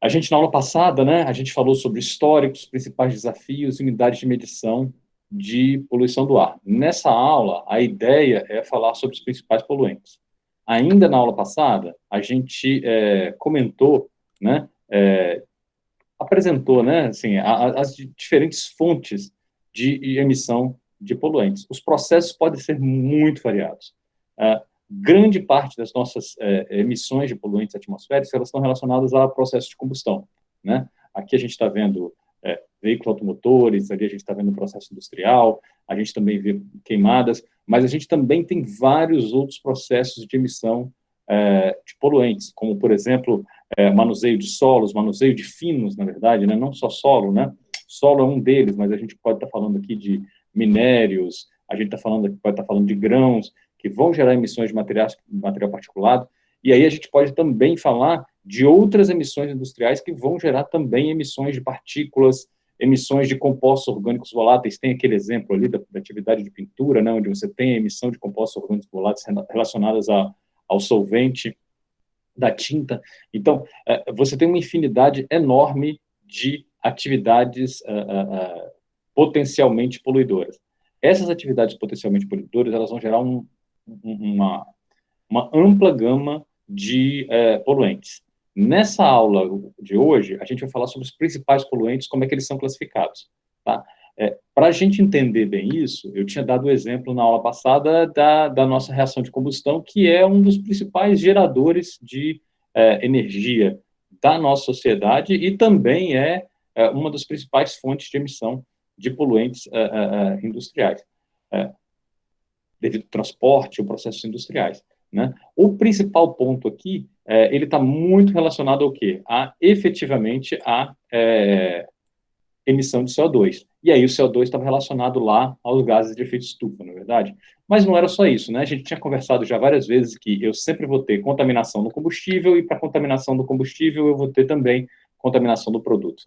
A gente, na aula passada, né, a gente falou sobre históricos, principais desafios e unidades de medição de poluição do ar. Nessa aula, a ideia é falar sobre os principais poluentes. Ainda na aula passada, a gente comentou, né, apresentou, né, assim, as diferentes fontes de emissão de poluentes. Os processos podem ser muito variados. Grande parte das nossas emissões de poluentes atmosféricos, elas estão relacionadas a processos de combustão, né? Aqui a gente está vendo veículos automotores, ali a gente está vendo processo industrial, a gente também vê queimadas, mas a gente também tem vários outros processos de emissão de poluentes, como, por exemplo, manuseio de solos, manuseio de finos, na verdade, né? Não só solo, né? Solo é um deles, mas a gente pode estar falando aqui de minérios, a gente pode estar falando de grãos, que vão gerar emissões de material particulado, e aí a gente pode também falar de outras emissões industriais que vão gerar também emissões de partículas, emissões de compostos orgânicos voláteis. Tem aquele exemplo ali da atividade de pintura, né, onde você tem a emissão de compostos orgânicos voláteis relacionadas ao solvente da tinta. Então, você tem uma infinidade enorme de atividades potencialmente poluidoras. Essas atividades potencialmente poluidoras, elas vão gerar uma, uma ampla gama de poluentes. Nessa aula de hoje, a gente vai falar sobre os principais poluentes, como é que eles são classificados. Tá? Para a gente entender bem isso, eu tinha dado o exemplo na aula passada da nossa reação de combustão, que é um dos principais geradores de energia da nossa sociedade e também uma das principais fontes de emissão de poluentes industriais, devido ao transporte ou processos industriais. Né? O principal ponto aqui, ele está muito relacionado ao quê? Efetivamente, a emissão de CO2. E aí o CO2 estava relacionado lá aos gases de efeito estufa, não é verdade? Mas não era só isso, né? A gente tinha conversado já várias vezes que eu sempre vou ter contaminação no combustível e para contaminação do combustível eu vou ter também contaminação do produto.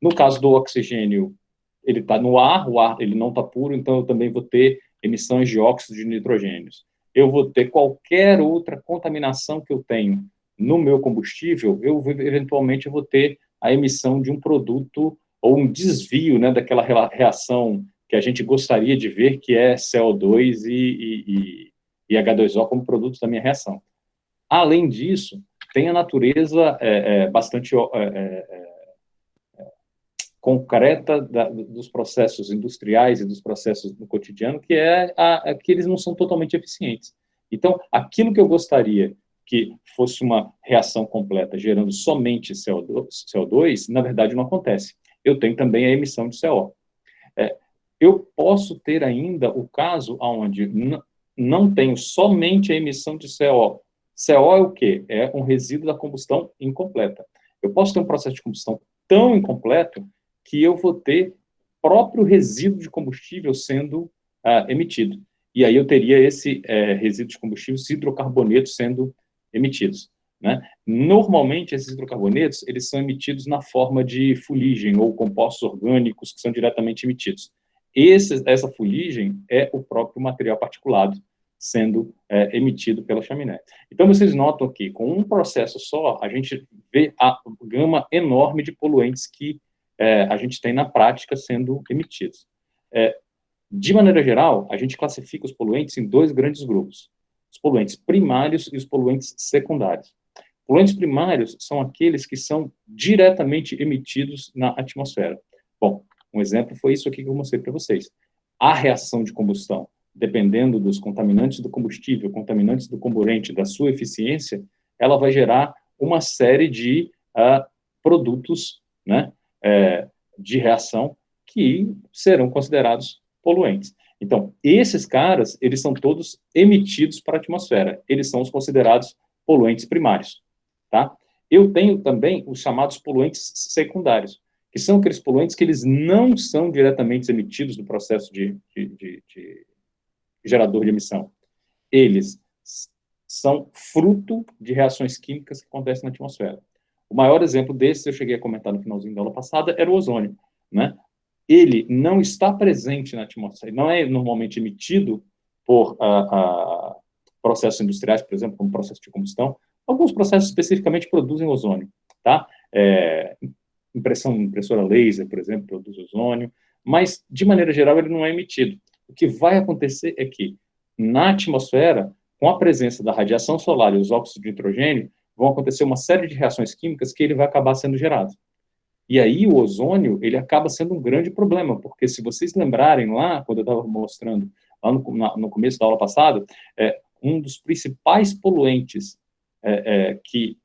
No caso do oxigênio, ele está no ar, o ar ele não está puro, então eu também vou ter emissões de óxido de nitrogênio. Eu vou ter qualquer outra contaminação que eu tenho no meu combustível, eventualmente eu vou ter a emissão de um produto ou um desvio, né, daquela reação que a gente gostaria de ver, que é CO2 e H2O como produtos da minha reação. Além disso, tem a natureza bastante concreta dos processos industriais e dos processos no cotidiano, que que eles não são totalmente eficientes. Então, aquilo que eu gostaria que fosse uma reação completa, gerando somente CO2, na verdade não acontece. Eu tenho também a emissão de CO. Eu posso ter ainda o caso onde não tenho somente a emissão de CO. CO é o quê? É um resíduo da combustão incompleta. Eu posso ter um processo de combustão tão incompleto que eu vou ter próprio resíduo de combustível sendo emitido. E aí eu teria esse resíduo de combustível, os hidrocarbonetos sendo emitidos. Né? Normalmente, esses hidrocarbonetos eles são emitidos na forma de fuligem ou compostos orgânicos que são diretamente emitidos. Essa fuligem é o próprio material particulado sendo emitido pela chaminé. Então, vocês notam que, com um processo só, a gente vê a gama enorme de poluentes que a gente tem na prática sendo emitidos. De maneira geral, a gente classifica os poluentes em dois grandes grupos: os poluentes primários e os poluentes secundários. Poluentes primários são aqueles que são diretamente emitidos na atmosfera. Bom, um exemplo foi isso aqui que eu mostrei para vocês. A reação de combustão, dependendo dos contaminantes do combustível, contaminantes do comburente, da sua eficiência, ela vai gerar uma série de produtos, né, de reação que serão considerados poluentes. Então, esses caras, eles são todos emitidos para a atmosfera. Eles são os considerados poluentes primários. Tá? Eu tenho também os chamados poluentes secundários, que são aqueles poluentes que eles não são diretamente emitidos no processo de gerador de emissão. Eles são fruto de reações químicas que acontecem na atmosfera. O maior exemplo desses, eu cheguei a comentar no finalzinho da aula passada, era o ozônio. Né? Ele não está presente na atmosfera, não é normalmente emitido por processos industriais, por exemplo, como processo de combustão. Alguns processos especificamente produzem ozônio, tá? Impressora laser, por exemplo, produz ozônio, mas, de maneira geral, ele não é emitido. O que vai acontecer é que, na atmosfera, com a presença da radiação solar e os óxidos de nitrogênio, vão acontecer uma série de reações químicas que ele vai acabar sendo gerado. E aí o ozônio, ele acaba sendo um grande problema, porque se vocês lembrarem lá, quando eu estava mostrando, lá no começo da aula passada, um dos principais poluentes que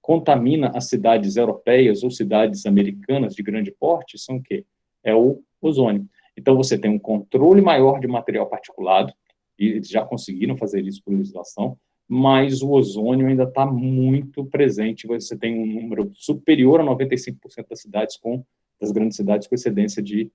contamina as cidades europeias ou cidades americanas de grande porte são o quê? É o ozônio. Então, você tem um controle maior de material particulado, e eles já conseguiram fazer isso por legislação, mas o ozônio ainda está muito presente. Você tem um número superior a 95% das grandes cidades com excedência de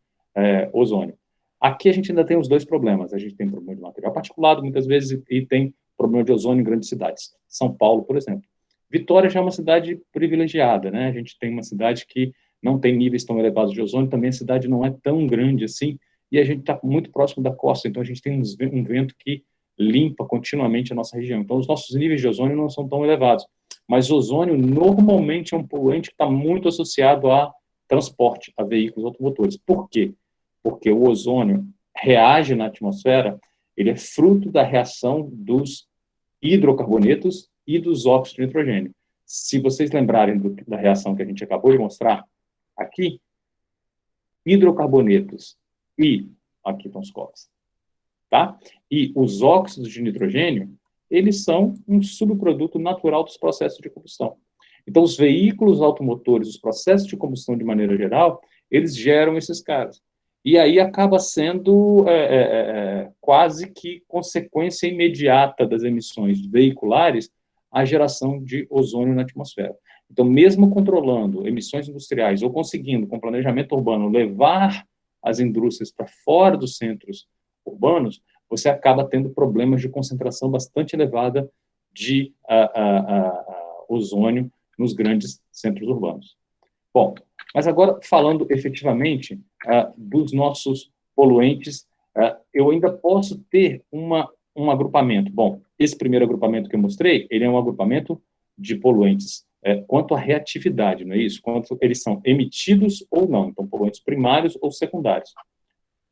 ozônio. Aqui a gente ainda tem os dois problemas. A gente tem problema de material particulado, muitas vezes, e tem problema de ozônio em grandes cidades. São Paulo, por exemplo. Vitória já é uma cidade privilegiada, né? A gente tem uma cidade que não tem níveis tão elevados de ozônio, também a cidade não é tão grande assim, e a gente está muito próximo da costa, então a gente tem um vento que limpa continuamente a nossa região. Então, os nossos níveis de ozônio não são tão elevados. Mas o ozônio, normalmente, é um poluente que está muito associado a transporte, a veículos automotores. Por quê? Porque o ozônio reage na atmosfera, ele é fruto da reação dos hidrocarbonetos e dos óxidos de nitrogênio. Se vocês lembrarem da reação que a gente acabou de mostrar aqui, hidrocarbonetos e, aqui estão os copos, tá? E os óxidos de nitrogênio, eles são um subproduto natural dos processos de combustão. Então, os veículos automotores, os processos de combustão de maneira geral, eles geram esses caras. E aí acaba sendo quase que consequência imediata das emissões veiculares a geração de ozônio na atmosfera. Então, mesmo controlando emissões industriais ou conseguindo, com planejamento urbano, levar as indústrias para fora dos centros urbanos, você acaba tendo problemas de concentração bastante elevada de ozônio nos grandes centros urbanos. Bom, mas agora, falando efetivamente dos nossos poluentes, eu ainda posso ter um agrupamento. Bom, esse primeiro agrupamento que eu mostrei, ele é um agrupamento de poluentes quanto à reatividade, não é isso? Quanto eles são emitidos ou não, então poluentes primários ou secundários.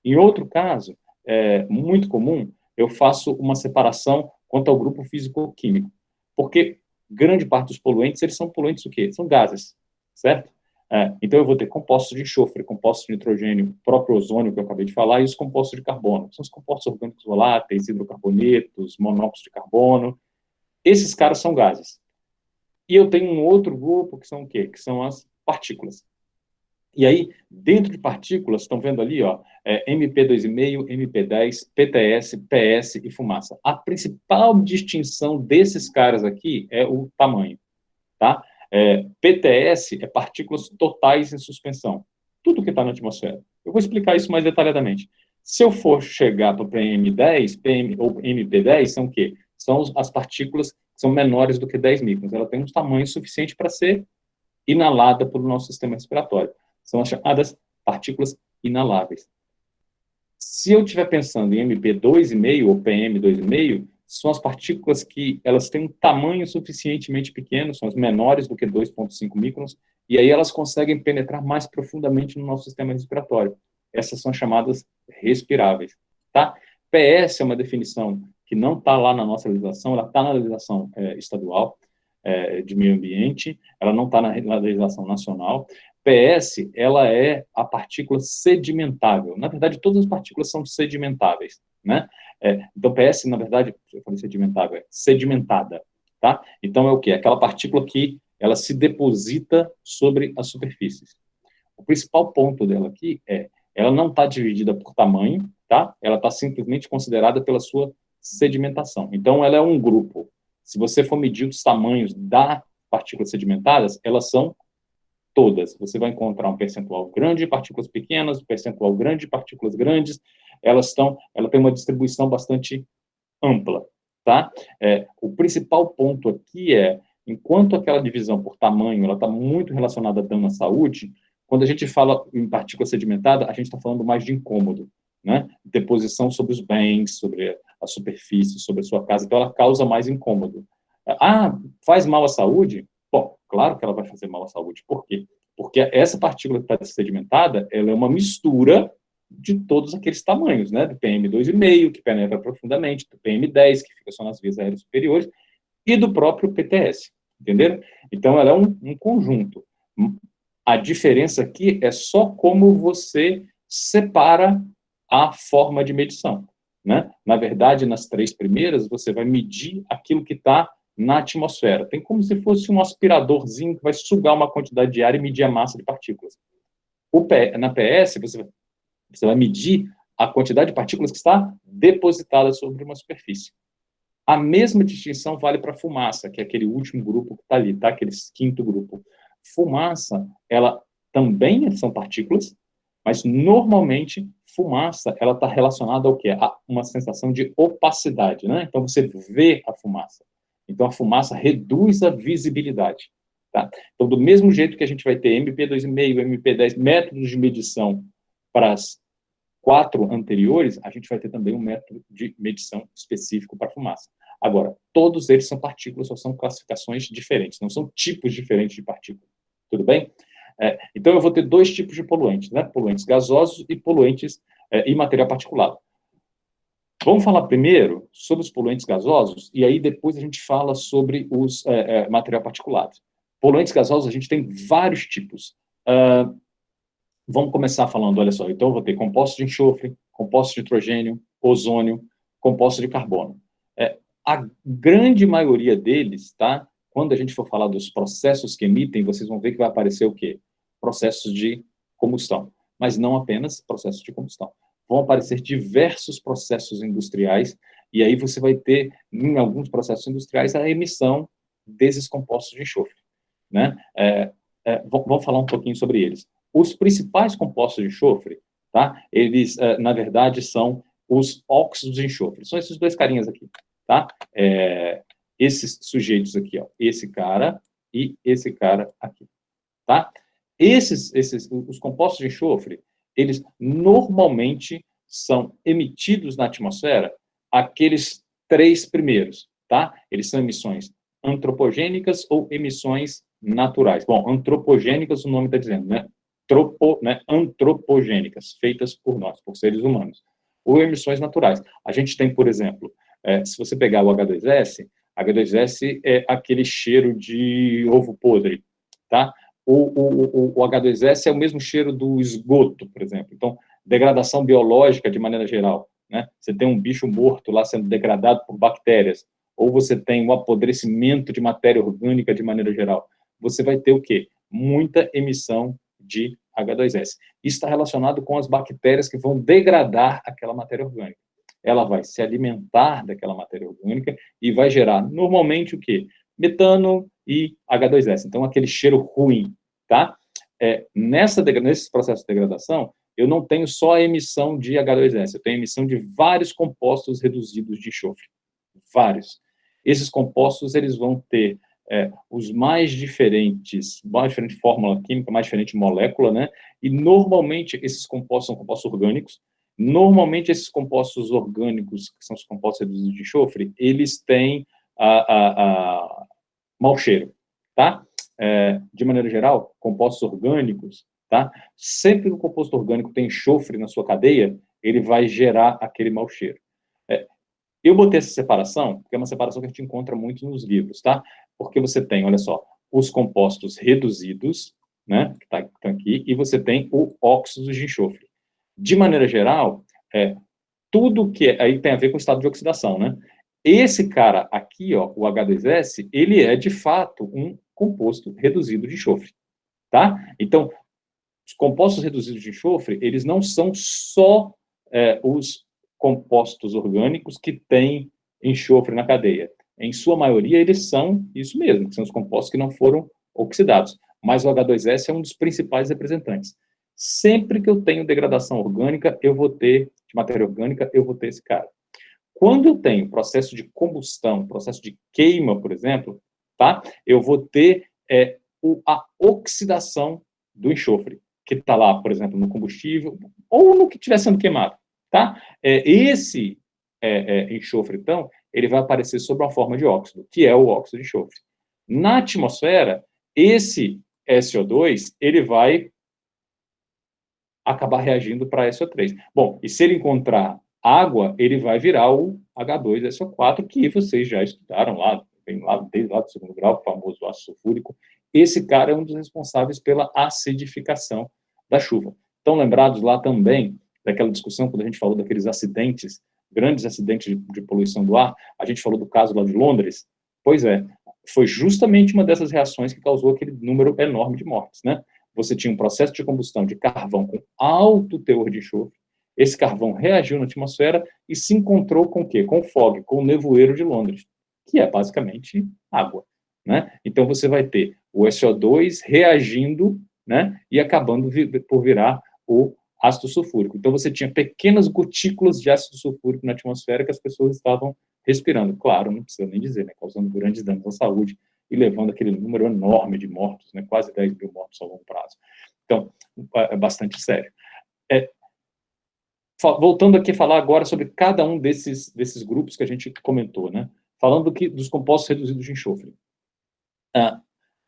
Em outro caso, muito comum, eu faço uma separação quanto ao grupo físico-químico, porque grande parte dos poluentes, eles são poluentes o quê? São gases, certo? Então, eu vou ter compostos de enxofre, compostos de nitrogênio, próprio ozônio, que eu acabei de falar, e os compostos de carbono. São os compostos orgânicos voláteis, hidrocarbonetos, monóxido de carbono. Esses caras são gases. E eu tenho um outro grupo que são o quê? Que são as partículas. E aí, dentro de partículas, estão vendo ali, ó, MP2,5, MP10, PTS, PS e fumaça. A principal distinção desses caras aqui é o tamanho, tá? PTS é partículas totais em suspensão. Tudo que está na atmosfera. Eu vou explicar isso mais detalhadamente. Se eu for chegar para o PM10, ou MP10, são o quê? São as partículas que são menores do que 10 microns. Ela tem um tamanho suficiente para ser inalada pelo nosso sistema respiratório. São as chamadas partículas inaláveis. Se eu estiver pensando em MP2,5 ou PM2,5, são as partículas que elas têm um tamanho suficientemente pequeno, são as menores do que 2,5 microns, e aí elas conseguem penetrar mais profundamente no nosso sistema respiratório. Essas são chamadas respiráveis, tá? PS é uma definição que não está lá na nossa legislação, ela está na legislação estadual de meio ambiente, ela não está na legislação nacional. PS, ela é a partícula sedimentável. Na verdade, todas as partículas são sedimentáveis, né? Então, PS, na verdade, eu falei sedimentável, é sedimentada, tá? Então, é o quê? Aquela partícula que ela se deposita sobre as superfícies. O principal ponto dela aqui ela não está dividida por tamanho, tá? Ela está simplesmente considerada pela sua sedimentação. Então, ela é um grupo. Se você for medir os tamanhos das partículas sedimentadas, elas são todas. Você vai encontrar um percentual grande de partículas pequenas, um percentual grande de partículas grandes. Ela tem uma distribuição bastante ampla, tá? O principal ponto aqui enquanto aquela divisão por tamanho, ela está muito relacionada a dano à saúde, quando a gente fala em partícula sedimentada, a gente está falando mais de incômodo, né? Deposição sobre os bens, sobre a superfície, sobre a sua casa, então ela causa mais incômodo. Faz mal à saúde? Bom, Claro que ela vai fazer mal à saúde. Por quê? Porque essa partícula que está sedimentada, ela é uma mistura de todos aqueles tamanhos, né? Do PM2,5, que penetra profundamente, do PM10, que fica só nas vias aéreas superiores, e do próprio PTS, entenderam? Então, ela é um conjunto. A diferença aqui é só como você separa a forma de medição, né? Na verdade, nas 3 primeiras, você vai medir aquilo que está na atmosfera. Tem como se fosse um aspiradorzinho que vai sugar uma quantidade de ar e medir a massa de partículas. Na PS, você vai medir a quantidade de partículas que está depositada sobre uma superfície. A mesma distinção vale para a fumaça, que é aquele último grupo que está ali, tá? Aquele quinto grupo. Fumaça, ela também são partículas, mas normalmente fumaça, ela está relacionada ao quê? A uma sensação de opacidade, né? Então você vê a fumaça. Então a fumaça reduz a visibilidade, tá? Então do mesmo jeito que a gente vai ter MP2,5, MP10, métodos de medição para as 4 anteriores, a gente vai ter também um método de medição específico para fumaça. Agora, todos eles são partículas, só são classificações diferentes, não são tipos diferentes de partículas. Tudo bem? Então, eu vou ter 2 tipos de poluentes, né? Poluentes gasosos e poluentes e material particulado. Vamos falar primeiro sobre os poluentes gasosos, e aí depois a gente fala sobre os material particulado. Poluentes gasosos, a gente tem vários tipos. Vamos começar falando, olha só, então eu vou ter compostos de enxofre, compostos de nitrogênio, ozônio, compostos de carbono. A grande maioria deles, tá? Quando a gente for falar dos processos que emitem, vocês vão ver que vai aparecer o quê? Processos de combustão. Mas não apenas processos de combustão. Vão aparecer diversos processos industriais, e aí você vai ter, em alguns processos industriais, a emissão desses compostos de enxofre, né? Vamos falar um pouquinho sobre eles. Os principais compostos de enxofre, tá? Eles, na verdade, são os óxidos de enxofre. São esses 2 carinhas aqui, tá? Esses sujeitos aqui, ó. Esse cara e esse cara aqui, tá? Os compostos de enxofre, eles normalmente são emitidos na atmosfera aqueles 3 primeiros, tá? Eles são emissões antropogênicas ou emissões naturais. Bom, antropogênicas, o nome está dizendo, né? Antropogênicas, feitas por nós, por seres humanos. Ou emissões naturais. A gente tem, por exemplo, se você pegar o H2S, H2S é aquele cheiro de ovo podre, tá? O H2S é o mesmo cheiro do esgoto, por exemplo. Então, degradação biológica de maneira geral, né? Você tem um bicho morto lá sendo degradado por bactérias, ou você tem um apodrecimento de matéria orgânica de maneira geral. Você vai ter o quê? Muita emissão de H2S. Isso está relacionado com as bactérias que vão degradar aquela matéria orgânica. Ela vai se alimentar daquela matéria orgânica e vai gerar, normalmente, o quê? Metano e H2S. Então, aquele cheiro ruim, tá? Nesses processos de degradação, eu não tenho só a emissão de H2S, eu tenho a emissão de vários compostos reduzidos de enxofre. Vários. Esses compostos, eles vão ter os mais diferente fórmula química, mais diferente molécula, né? E normalmente esses compostos são compostos orgânicos. Normalmente esses compostos orgânicos, que são os compostos reduzidos de enxofre, eles têm mau cheiro, tá? De maneira geral, compostos orgânicos, tá? Sempre que o composto orgânico tem enxofre na sua cadeia, ele vai gerar aquele mau cheiro. Eu botei essa separação, porque é uma separação que a gente encontra muito nos livros, tá? Porque você tem, olha só, os compostos reduzidos, né, que tá aqui, e você tem o óxido de enxofre. De maneira geral, tudo que aí tem a ver com o estado de oxidação, né? Esse cara aqui, ó, o H2S, ele é, de fato, um composto reduzido de enxofre, tá? Então, os compostos reduzidos de enxofre, eles não são só os compostos orgânicos que têm enxofre na cadeia. Em sua maioria, eles são isso mesmo, que são os compostos que não foram oxidados. Mas o H2S é um dos principais representantes. Sempre que eu tenho degradação orgânica, eu vou ter, de matéria orgânica, eu vou ter esse cara. Quando eu tenho processo de combustão, processo de queima, por exemplo, tá? Eu vou ter a oxidação do enxofre, que está lá, por exemplo, no combustível, ou no que estiver sendo queimado, tá? Esse enxofre, então, ele vai aparecer sob a forma de óxido, que é o óxido de enxofre. Na atmosfera, esse SO2, ele vai acabar reagindo para SO3. Bom, e se ele encontrar água, ele vai virar o H2SO4, que vocês já estudaram lá, vem lá desde lá do segundo grau, o famoso ácido sulfúrico. Esse cara é um dos responsáveis pela acidificação da chuva. Estão lembrados lá também daquela discussão, quando a gente falou daqueles acidentes, grandes acidentes de poluição do ar, a gente falou do caso lá de Londres? Pois é, foi justamente uma dessas reações que causou aquele número enorme de mortes, né? Você tinha um processo de combustão de carvão com alto teor de enxofre, esse carvão reagiu na atmosfera e se encontrou com o quê? Com o fog, com o nevoeiro de Londres, que é basicamente água, né? Então você vai ter o SO2 reagindo, né, e acabando por virar o ácido sulfúrico. Então você tinha pequenas gotículas de ácido sulfúrico na atmosfera que as pessoas estavam respirando. Claro, não precisa nem dizer, né, causando grandes danos à saúde e levando aquele número enorme de mortos, né, quase 10 mil mortos a longo prazo. Então, é bastante sério. Voltando aqui a falar agora sobre cada um desses grupos que a gente comentou, né? Falando dos compostos reduzidos de enxofre.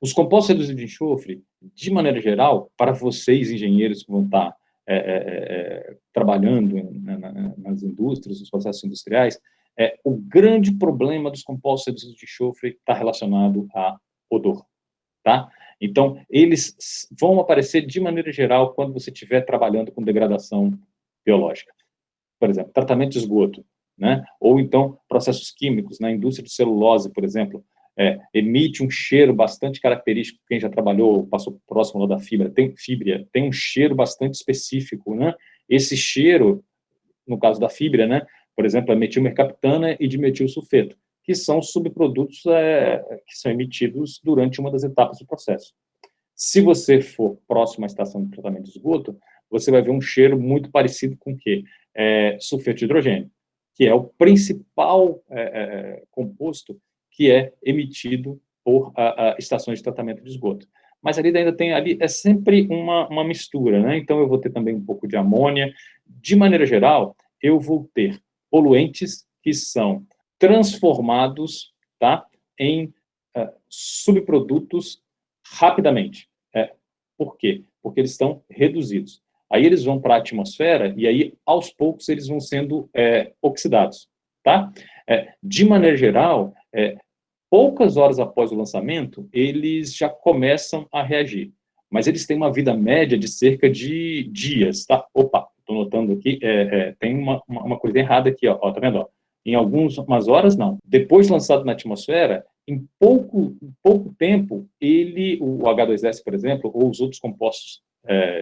Os compostos reduzidos de enxofre, de maneira geral, para vocês, engenheiros que vão estar trabalhando nas indústrias, nos processos industriais, o grande problema dos compostos reduzidos de enxofre está relacionado a odor, tá? Então, eles vão aparecer de maneira geral quando você estiver trabalhando com degradação biológica. Por exemplo, tratamento de esgoto, né? Ou então processos químicos na indústria de celulose, por exemplo, emite um cheiro bastante característico. Quem já trabalhou, passou próximo lá da fibra, tem um cheiro bastante específico, né? Esse cheiro, no caso da fibra, né? Por exemplo, é metilmercaptana e dimetilsulfeto, que são subprodutos que são emitidos durante uma das etapas do processo. Se você for próximo à estação de tratamento de esgoto, você vai ver um cheiro muito parecido com o quê? Sulfeto de hidrogênio, que é o principal composto que é emitido por estações de tratamento de esgoto. Mas ali ainda tem, é sempre uma mistura, né? Então eu vou ter também um pouco de amônia. De maneira geral, eu vou ter poluentes que são transformados, tá, em subprodutos rapidamente. Por quê? Porque eles estão reduzidos. Aí eles vão para a atmosfera e aí, aos poucos, eles vão sendo oxidados, tá? De maneira geral, poucas horas após o lançamento, eles já começam a reagir. Mas eles têm uma vida média de cerca de dias, tá? Opa, estou notando aqui, tem uma coisa errada aqui, ó, tá vendo? Ó? Em algumas horas, não. Depois de lançado na atmosfera, em pouco tempo, o H2S, por exemplo, ou os outros compostos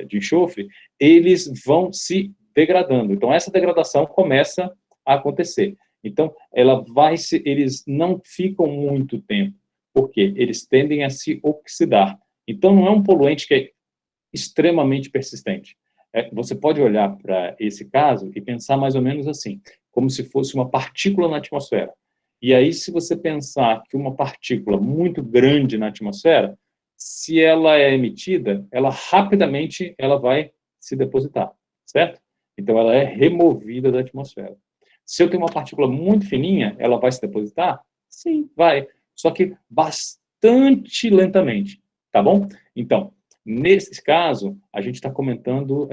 de enxofre, eles vão se degradando. Então, essa degradação começa a acontecer. Então, eles não ficam muito tempo, porque eles tendem a se oxidar. Então, não é um poluente que é extremamente persistente. Você pode olhar para esse caso e pensar mais ou menos assim, como se fosse uma partícula na atmosfera. E aí, se você pensar que uma partícula muito grande na atmosfera, se ela é emitida, ela rapidamente vai se depositar, certo? Então, ela é removida da atmosfera. Se eu tenho uma partícula muito fininha, ela vai se depositar? Sim, vai. Só que bastante lentamente, tá bom? Então, nesse caso, a gente está comentando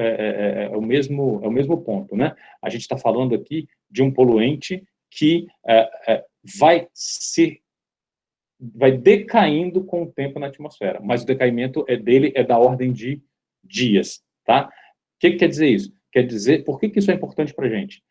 o mesmo ponto, né? A gente está falando aqui de um poluente que vai decaindo com o tempo na atmosfera, mas o decaimento dele é da ordem de dias, tá? O que quer dizer isso? Quer dizer, por que isso é importante para a gente?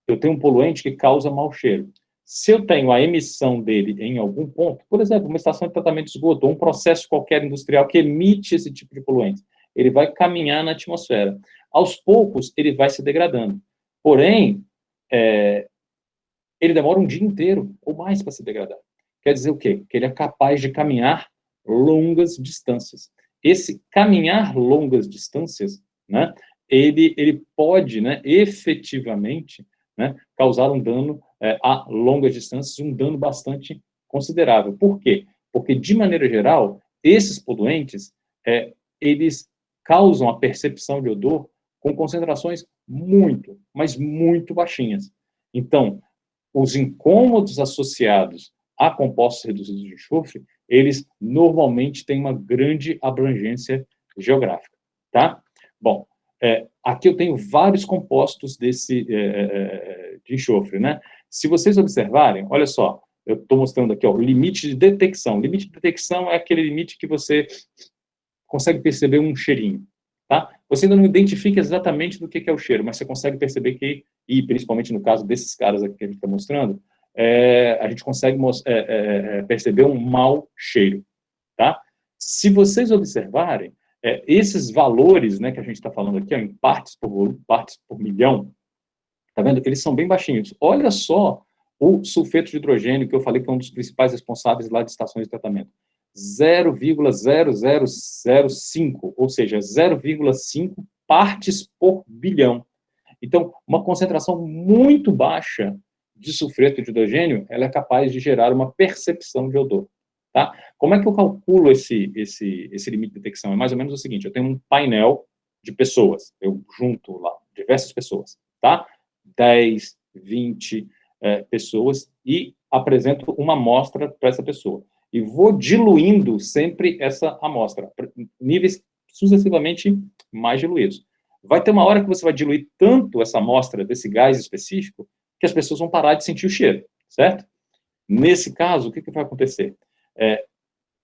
Eu tenho um poluente que causa mau cheiro. Se eu tenho a emissão dele em algum ponto, por exemplo, uma estação de tratamento de esgoto, ou um processo qualquer industrial que emite esse tipo de poluente, ele vai caminhar na atmosfera. Aos poucos, ele vai se degradando. Porém, ele demora um dia inteiro ou mais para se degradar. Quer dizer o quê? Que ele é capaz de caminhar longas distâncias. Esse caminhar longas distâncias, né, ele pode, né, efetivamente, né, causar um dano a longas distâncias, um dano bastante considerável. Por quê? Porque, de maneira geral, esses poluentes, eles causam a percepção de odor com concentrações muito, mas muito baixinhas. Então, os incômodos associados a compostos reduzidos de enxofre, eles normalmente têm uma grande abrangência geográfica, tá? Bom, aqui eu tenho vários compostos de enxofre, né? Se vocês observarem, olha só, eu estou mostrando aqui, ó, o limite de detecção. O limite de detecção é aquele limite que você consegue perceber um cheirinho, tá? Você ainda não identifica exatamente do que é o cheiro, mas você consegue perceber que, e principalmente no caso desses caras aqui que a gente está mostrando, a gente consegue perceber um mau cheiro, tá? Se vocês observarem, esses valores, né, que a gente está falando aqui, ó, em partes por volume, partes por milhão, tá vendo? Eles são bem baixinhos. Olha só o sulfeto de hidrogênio, que eu falei que é um dos principais responsáveis lá de estações de tratamento. 0,0005, ou seja, 0,5 partes por bilhão. Então, uma concentração muito baixa de sulfeto de hidrogênio, ela é capaz de gerar uma percepção de odor. Tá? Como é que eu calculo esse limite de detecção? É mais ou menos o seguinte, eu tenho um painel de pessoas, eu junto lá diversas pessoas, tá? 10, 20 pessoas e apresento uma amostra para essa pessoa. E vou diluindo sempre essa amostra, níveis sucessivamente mais diluídos. Vai ter uma hora que você vai diluir tanto essa amostra desse gás específico que as pessoas vão parar de sentir o cheiro, certo? Nesse caso, o que vai acontecer?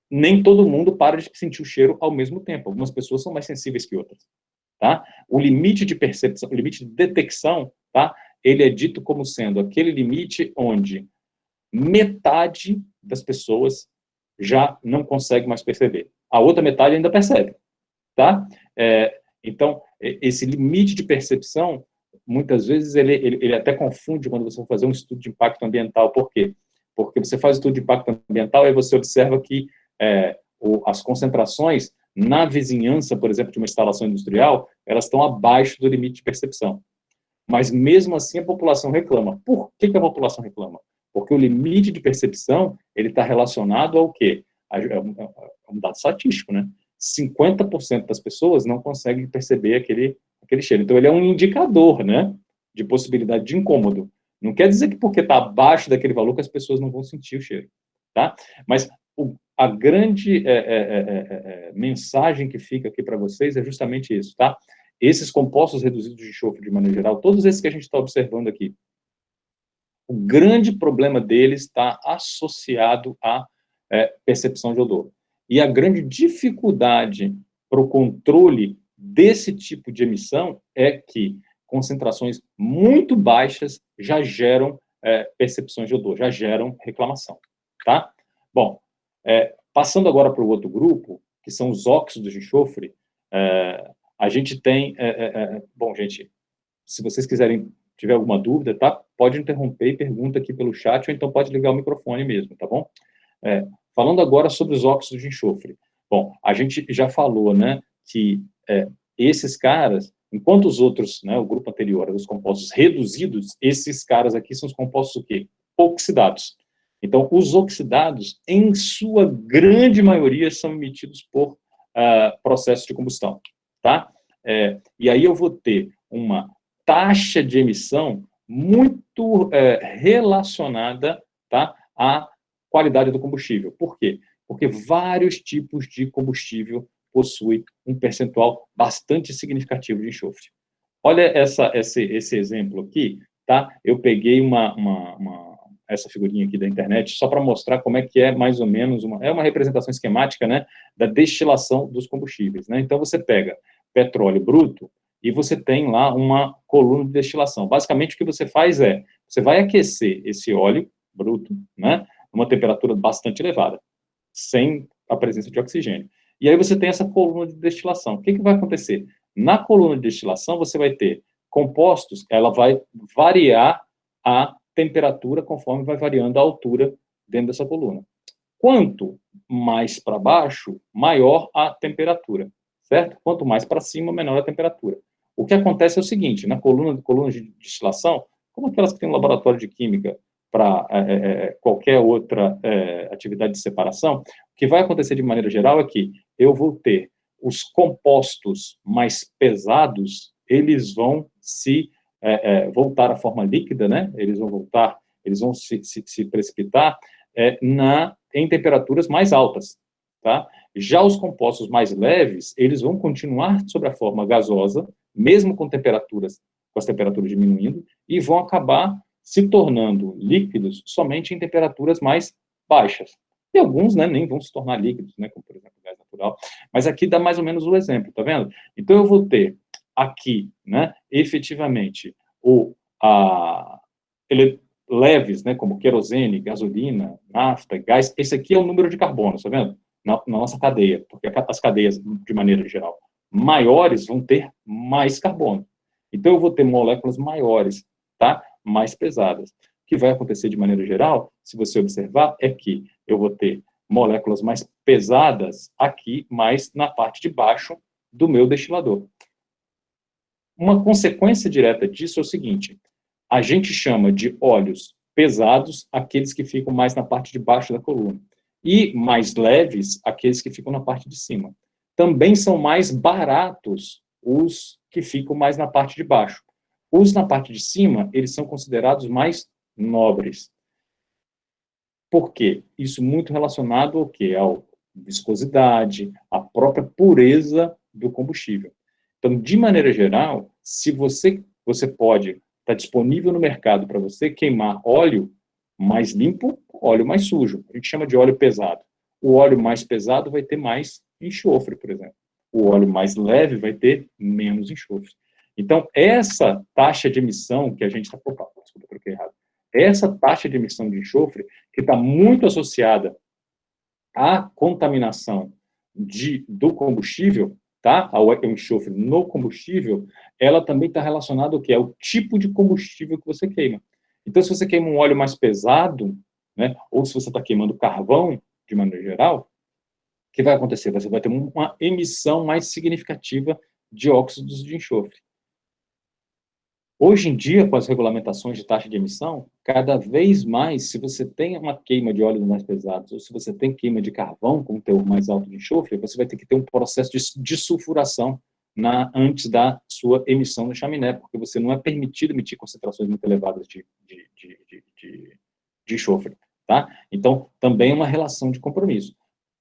Nem todo mundo para de sentir o cheiro ao mesmo tempo. Algumas pessoas são mais sensíveis que outras, tá? O limite de percepção, o limite de detecção, tá? Ele é dito como sendo aquele limite onde metade das pessoas já não consegue mais perceber. A outra metade ainda percebe, tá? Então, esse limite de percepção, muitas vezes, ele até confunde quando você vai fazer um estudo de impacto ambiental. Por quê? Porque você faz estudo de impacto ambiental e você observa que as concentrações na vizinhança, por exemplo, de uma instalação industrial, elas estão abaixo do limite de percepção. Mas, mesmo assim, a população reclama. Por que a população reclama? Porque o limite de percepção, ele está relacionado ao quê? É um dado estatístico, né? 50% das pessoas não conseguem perceber aquele cheiro. Então, ele é um indicador, né, de possibilidade de incômodo. Não quer dizer que porque está abaixo daquele valor que as pessoas não vão sentir o cheiro, tá? Mas a grande mensagem que fica aqui para vocês é justamente isso, tá? Esses compostos reduzidos de enxofre, de maneira geral, todos esses que a gente está observando aqui, o grande problema deles está associado à percepção de odor. E a grande dificuldade para o controle desse tipo de emissão é que concentrações muito baixas já geram percepções de odor, já geram reclamação, tá? Bom, passando agora para o outro grupo, que são os óxidos de enxofre, a gente tem... bom, gente, se vocês quiserem, tiver alguma dúvida, tá? Pode interromper e pergunta aqui pelo chat, ou então pode ligar o microfone mesmo, tá bom? Falando agora sobre os óxidos de enxofre. Bom, a gente já falou, né, que esses caras, enquanto os outros, né, o grupo anterior, os compostos reduzidos, esses caras aqui são os compostos o quê? Oxidados. Então, os oxidados, em sua grande maioria, são emitidos por processo de combustão, tá? E aí eu vou ter uma taxa de emissão muito relacionada, tá, à qualidade do combustível. Por quê? Porque vários tipos de combustível possuem um percentual bastante significativo de enxofre. Olha esse exemplo aqui, tá? Eu peguei essa figurinha aqui da internet só para mostrar como é que é mais ou menos uma representação esquemática, né, da destilação dos combustíveis, né? Então você pega petróleo bruto e você tem lá uma coluna de destilação. Basicamente o que você faz você vai aquecer esse óleo bruto, né, numa temperatura bastante elevada, sem a presença de oxigênio. E aí você tem essa coluna de destilação. O que vai acontecer? Na coluna de destilação, você vai ter compostos, ela vai variar a temperatura conforme vai variando a altura dentro dessa coluna. Quanto mais para baixo, maior a temperatura, certo? Quanto mais para cima, menor a temperatura. O que acontece é o seguinte, na coluna de destilação, como aquelas que tem um laboratório de química para qualquer outra atividade de separação, o que vai acontecer de maneira geral é que eu vou ter os compostos mais pesados, eles vão se voltar à forma líquida, né? Eles vão se precipitar em temperaturas mais altas, tá? Já os compostos mais leves, eles vão continuar sob a forma gasosa, mesmo com as temperaturas diminuindo, e vão acabar se tornando líquidos somente em temperaturas mais baixas. E alguns, né, nem vão se tornar líquidos, né, como, por exemplo, o gás natural. Mas aqui dá mais ou menos o exemplo, tá vendo? Então, eu vou ter aqui, né, efetivamente, leves, né, como querosene, gasolina, nafta, gás. Esse aqui é o número de carbono, tá vendo? Na nossa cadeia, porque as cadeias, de maneira geral, maiores vão ter mais carbono. Então, eu vou ter moléculas maiores, tá? Mais pesadas. O que vai acontecer de maneira geral, se você observar, é que eu vou ter moléculas mais pesadas aqui, mais na parte de baixo do meu destilador. Uma consequência direta disso é o seguinte: a gente chama de óleos pesados aqueles que ficam mais na parte de baixo da coluna, e mais leves aqueles que ficam na parte de cima. Também são mais baratos os que ficam mais na parte de baixo. Os na parte de cima, eles são considerados mais nobres. Por quê? Isso muito relacionado ao quê? À viscosidade, à própria pureza do combustível. Então, de maneira geral, se você pode estar disponível no mercado para você queimar óleo mais limpo, óleo mais sujo. A gente chama de óleo pesado. O óleo mais pesado vai ter mais enxofre, por exemplo. O óleo mais leve vai ter menos enxofre. Então, essa taxa de emissão que a gente está... Opa, desculpa, eu troquei errado. Essa taxa de emissão de enxofre, que está muito associada à contaminação do combustível, tá? Ao enxofre no combustível, ela também está relacionada ao que é o tipo de combustível que você queima. Então, se você queima um óleo mais pesado, né, ou se você está queimando carvão, de maneira geral, o que vai acontecer? Você vai ter uma emissão mais significativa de óxidos de enxofre. Hoje em dia, com as regulamentações de taxa de emissão, cada vez mais, se você tem uma queima de óleos mais pesados, ou se você tem queima de carvão com teor mais alto de enxofre, você vai ter que ter um processo de sulfuração antes da sua emissão no chaminé, porque você não é permitido emitir concentrações muito elevadas de enxofre, tá? Então, também é uma relação de compromisso,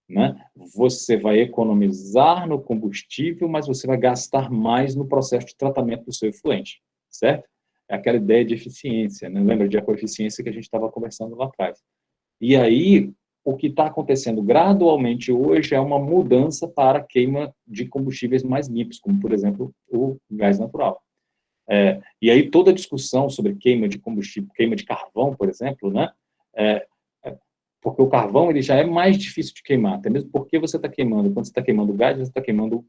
né? Você vai economizar no combustível, mas você vai gastar mais no processo de tratamento do seu efluente, certo? É aquela ideia de eficiência, né? Lembra de ecoeficiência que a gente estava conversando lá atrás. E aí, o que está acontecendo gradualmente hoje é uma mudança para a queima de combustíveis mais limpos, como, por exemplo, o gás natural. E aí toda a discussão sobre queima de combustível, queima de carvão, por exemplo, né? Porque o carvão ele já é mais difícil de queimar, até mesmo porque você está queimando, quando você está queimando gás, você está queimando,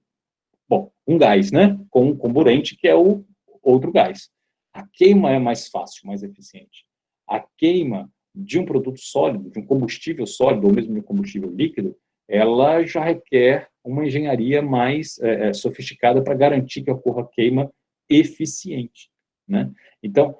um gás, né? Com um comburente que é o outro gás. A queima é mais fácil, mais eficiente. A queima de um produto sólido, de um combustível sólido, ou mesmo de um combustível líquido, ela já requer uma engenharia mais sofisticada para garantir que ocorra queima eficiente, né? Então,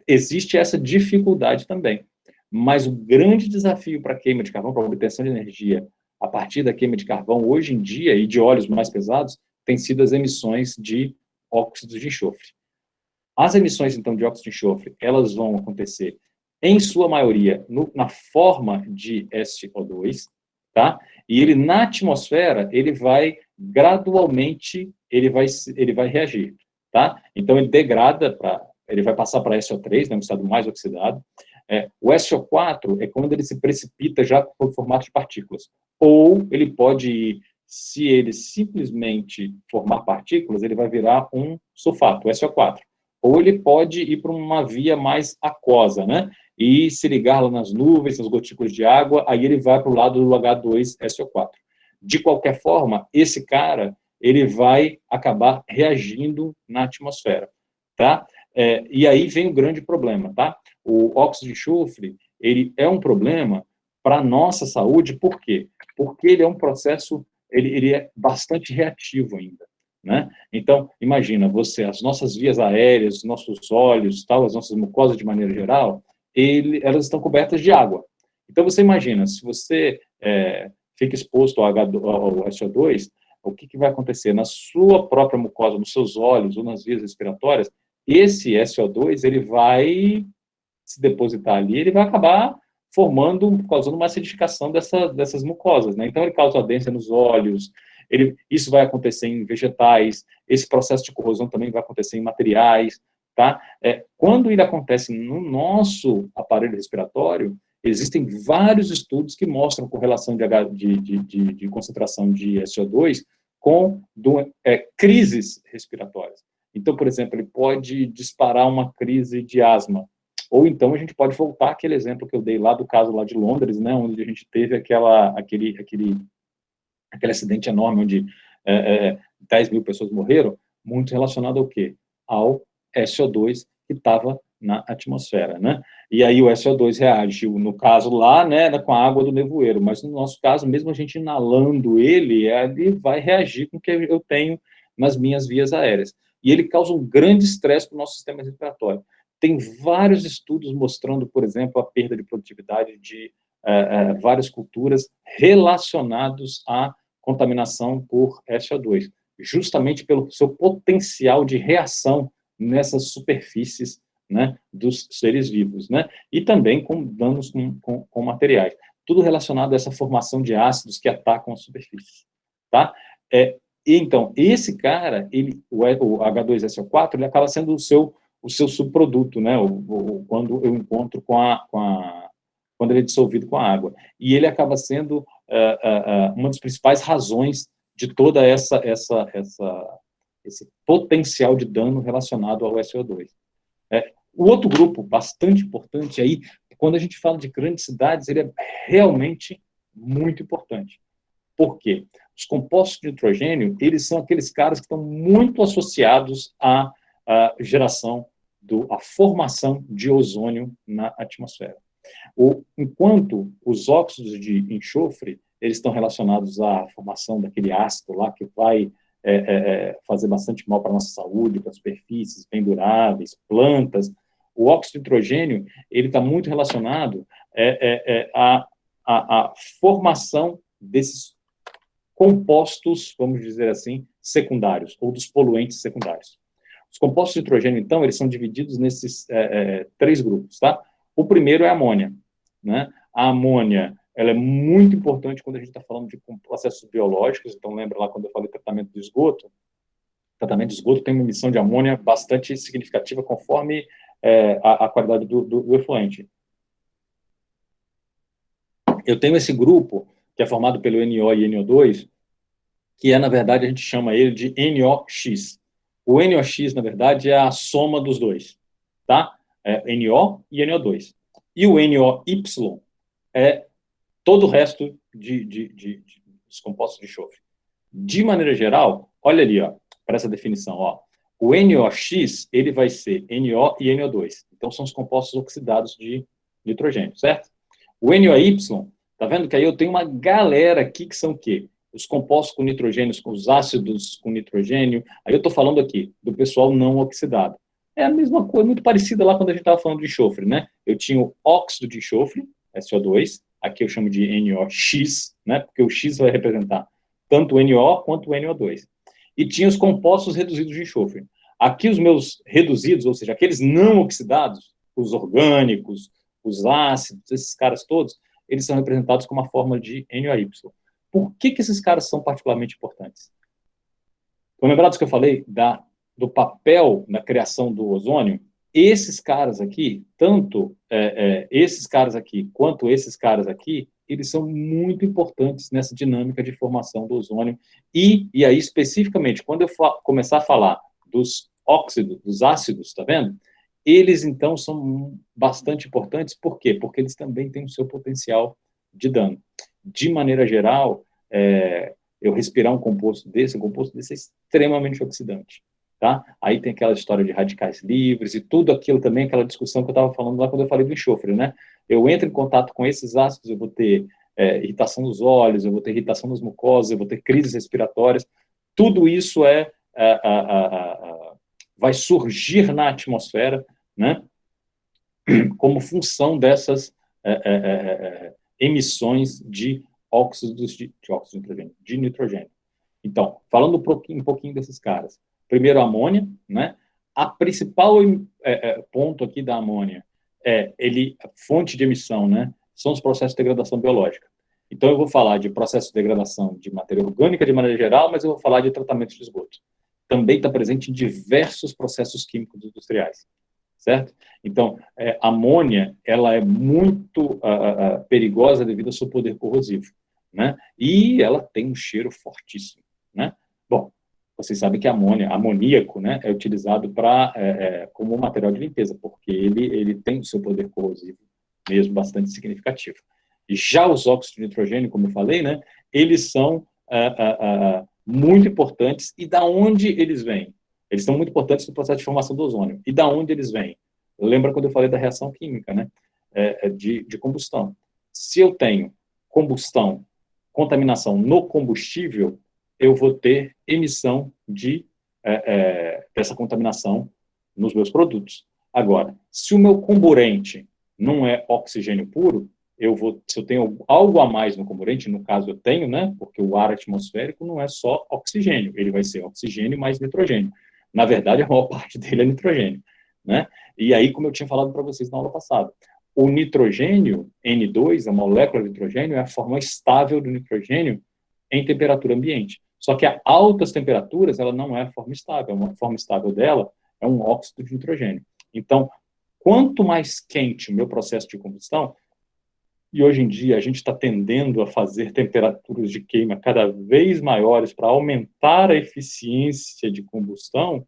existe essa dificuldade também. Mas o grande desafio para a queima de carvão, para a obtenção de energia a partir da queima de carvão, hoje em dia, e de óleos mais pesados, tem sido as emissões de óxidos de enxofre. As emissões, então, de óxido de enxofre, elas vão acontecer, em sua maioria, na forma de SO2, tá? E ele, na atmosfera, ele vai gradualmente, ele vai reagir, tá? Então, ele degrada ele vai passar para SO3, né, um estado mais oxidado. O SO4 é quando ele se precipita já por formato de partículas. Ou ele pode ir, se ele simplesmente formar partículas, ele vai virar um sulfato, o SO4. Ou ele pode ir para uma via mais aquosa, né? E se ligar lá nas nuvens, nas gotículas de água, aí ele vai para o lado do H2SO4. De qualquer forma, esse cara, ele vai acabar reagindo na atmosfera, tá? E aí vem o grande problema, tá? O óxido de enxofre, ele é um problema para a nossa saúde, por quê? Porque ele é um processo, ele é bastante reativo ainda, né? Então, imagina, as nossas vias aéreas, os nossos olhos, tal, as nossas mucosas de maneira geral, elas estão cobertas de água. Então, você imagina, se você fica exposto ao SO2, o que vai acontecer? Na sua própria mucosa, nos seus olhos ou nas vias respiratórias, esse SO2, ele vai se depositar ali, ele vai acabar causando uma acidificação dessas mucosas, né? Então, ele causa ardência nos olhos, isso vai acontecer em vegetais, esse processo de corrosão também vai acontecer em materiais, tá? Quando ele acontece no nosso aparelho respiratório, existem vários estudos que mostram correlação de concentração de SO2 com crises respiratórias. Então, por exemplo, ele pode disparar uma crise de asma, ou então a gente pode voltar àquele exemplo que eu dei lá do caso lá de Londres, né, onde a gente teve aquele acidente enorme, onde 10 mil pessoas morreram, muito relacionado ao quê? Ao SO2 que estava na atmosfera, né? E aí o SO2 reagiu, no caso lá, né, com a água do nevoeiro, mas no nosso caso, mesmo a gente inalando ele vai reagir com o que eu tenho nas minhas vias aéreas. E ele causa um grande estresse para o nosso sistema respiratório. Tem vários estudos mostrando, por exemplo, a perda de produtividade de várias culturas relacionados à contaminação por SO2, justamente pelo seu potencial de reação nessas superfícies, né, dos seres vivos, né, e também com danos com materiais. Tudo relacionado a essa formação de ácidos que atacam as superfícies, tá? Então, esse cara, o H2SO4, ele acaba sendo o seu subproduto, né, quando eu encontro quando ele é dissolvido com a água. E ele acaba sendo uma das principais razões de toda esse potencial de dano relacionado ao SO2. O outro grupo bastante importante aí, quando a gente fala de grandes cidades, ele é realmente muito importante. Por quê? Os compostos de nitrogênio, eles são aqueles caras que estão muito associados à geração, à formação de ozônio na atmosfera. Enquanto os óxidos de enxofre, eles estão relacionados à formação daquele ácido lá que vai fazer bastante mal para a nossa saúde, para superfícies bem duráveis, plantas. O óxido de nitrogênio, ele está muito relacionado à formação desses compostos, vamos dizer assim, secundários, ou dos poluentes secundários. Os compostos de nitrogênio, então, eles são divididos nesses 3 grupos, tá? O primeiro é a amônia, né? A amônia, ela é muito importante quando a gente está falando de processos biológicos, então lembra lá quando eu falei tratamento do esgoto? O tratamento de esgoto tem uma emissão de amônia bastante significativa conforme a qualidade do efluente. Eu tenho esse grupo, que é formado pelo NO e NO2, que na verdade, a gente chama ele de NOx. O NOx, na verdade, é a soma dos dois, tá? NO e NO2. E o NOY é todo o resto dos compostos de enxofre. De maneira geral, olha ali, ó, para essa definição, ó. O NOx, ele vai ser NO e NO2. Então, são os compostos oxidados de nitrogênio, certo? O NOY, tá vendo que aí eu tenho uma galera aqui que são o quê? Os compostos com nitrogênio, com os ácidos com nitrogênio. Aí eu estou falando aqui do pessoal não oxidado. É a mesma coisa, muito parecida lá quando a gente estava falando de enxofre, né? Eu tinha o óxido de enxofre, SO2, aqui eu chamo de NOx, né? Porque o X vai representar tanto o NO quanto o NO2. E tinha os compostos reduzidos de enxofre. Aqui os meus reduzidos, ou seja, aqueles não oxidados, os orgânicos, os ácidos, esses caras todos, eles são representados com uma fórmula de NOY. Por que esses caras são particularmente importantes? Estão lembrados que eu falei do papel na criação do ozônio? Esses caras aqui, tanto esses caras aqui quanto esses caras aqui, eles são muito importantes nessa dinâmica de formação do ozônio. E aí, especificamente, quando eu começar a falar dos óxidos, dos ácidos, tá vendo? Eles, então, são bastante importantes. Por quê? Porque eles também têm o seu potencial de dano. De maneira geral, eu respirar um composto desse é extremamente oxidante. Tá? Aí tem aquela história de radicais livres e tudo aquilo também, aquela discussão que eu estava falando lá quando eu falei do enxofre, né? Eu entro em contato com esses ácidos, eu vou ter irritação dos olhos, eu vou ter irritação das mucosas, eu vou ter crises respiratórias. Tudo isso vai surgir na atmosfera, né? Como função dessas emissões de óxidos de nitrogênio, de nitrogênio. Então, falando um pouquinho desses caras. Primeiro, a amônia, né? A principal ponto aqui da amônia fonte de emissão, né? são os processos de degradação biológica. Então, eu vou falar de processo de degradação de matéria orgânica de maneira geral, mas eu vou falar de tratamento de esgoto. Também está presente em diversos processos químicos industriais, certo? Então, a amônia, ela é muito perigosa devido ao seu poder corrosivo, né? E ela tem um cheiro fortíssimo, né? Bom, vocês sabem que a amônia, amoníaco, né, é utilizado como material de limpeza, porque ele tem o seu poder corrosivo mesmo bastante significativo. E já os óxidos de nitrogênio, como eu falei, né, eles são muito importantes. E da onde eles vêm? Eles são muito importantes no processo de formação do ozônio. E da onde eles vêm? Lembra quando eu falei da reação química, né, de combustão? Se eu tenho combustão, contaminação no combustível, eu vou ter emissão dessa contaminação nos meus produtos. Agora, se o meu comburente não é oxigênio puro, se eu tenho algo a mais no comburente, no caso eu tenho, né, porque o ar atmosférico não é só oxigênio, ele vai ser oxigênio mais nitrogênio. Na verdade, a maior parte dele é nitrogênio, né? E aí, como eu tinha falado para vocês na aula passada, o nitrogênio, N2, a molécula de nitrogênio, é a forma estável do nitrogênio em temperatura ambiente. Só que a altas temperaturas, ela não é a forma estável. A forma estável dela é um óxido de nitrogênio. Então, quanto mais quente o meu processo de combustão, e hoje em dia a gente está tendendo a fazer temperaturas de queima cada vez maiores para aumentar a eficiência de combustão,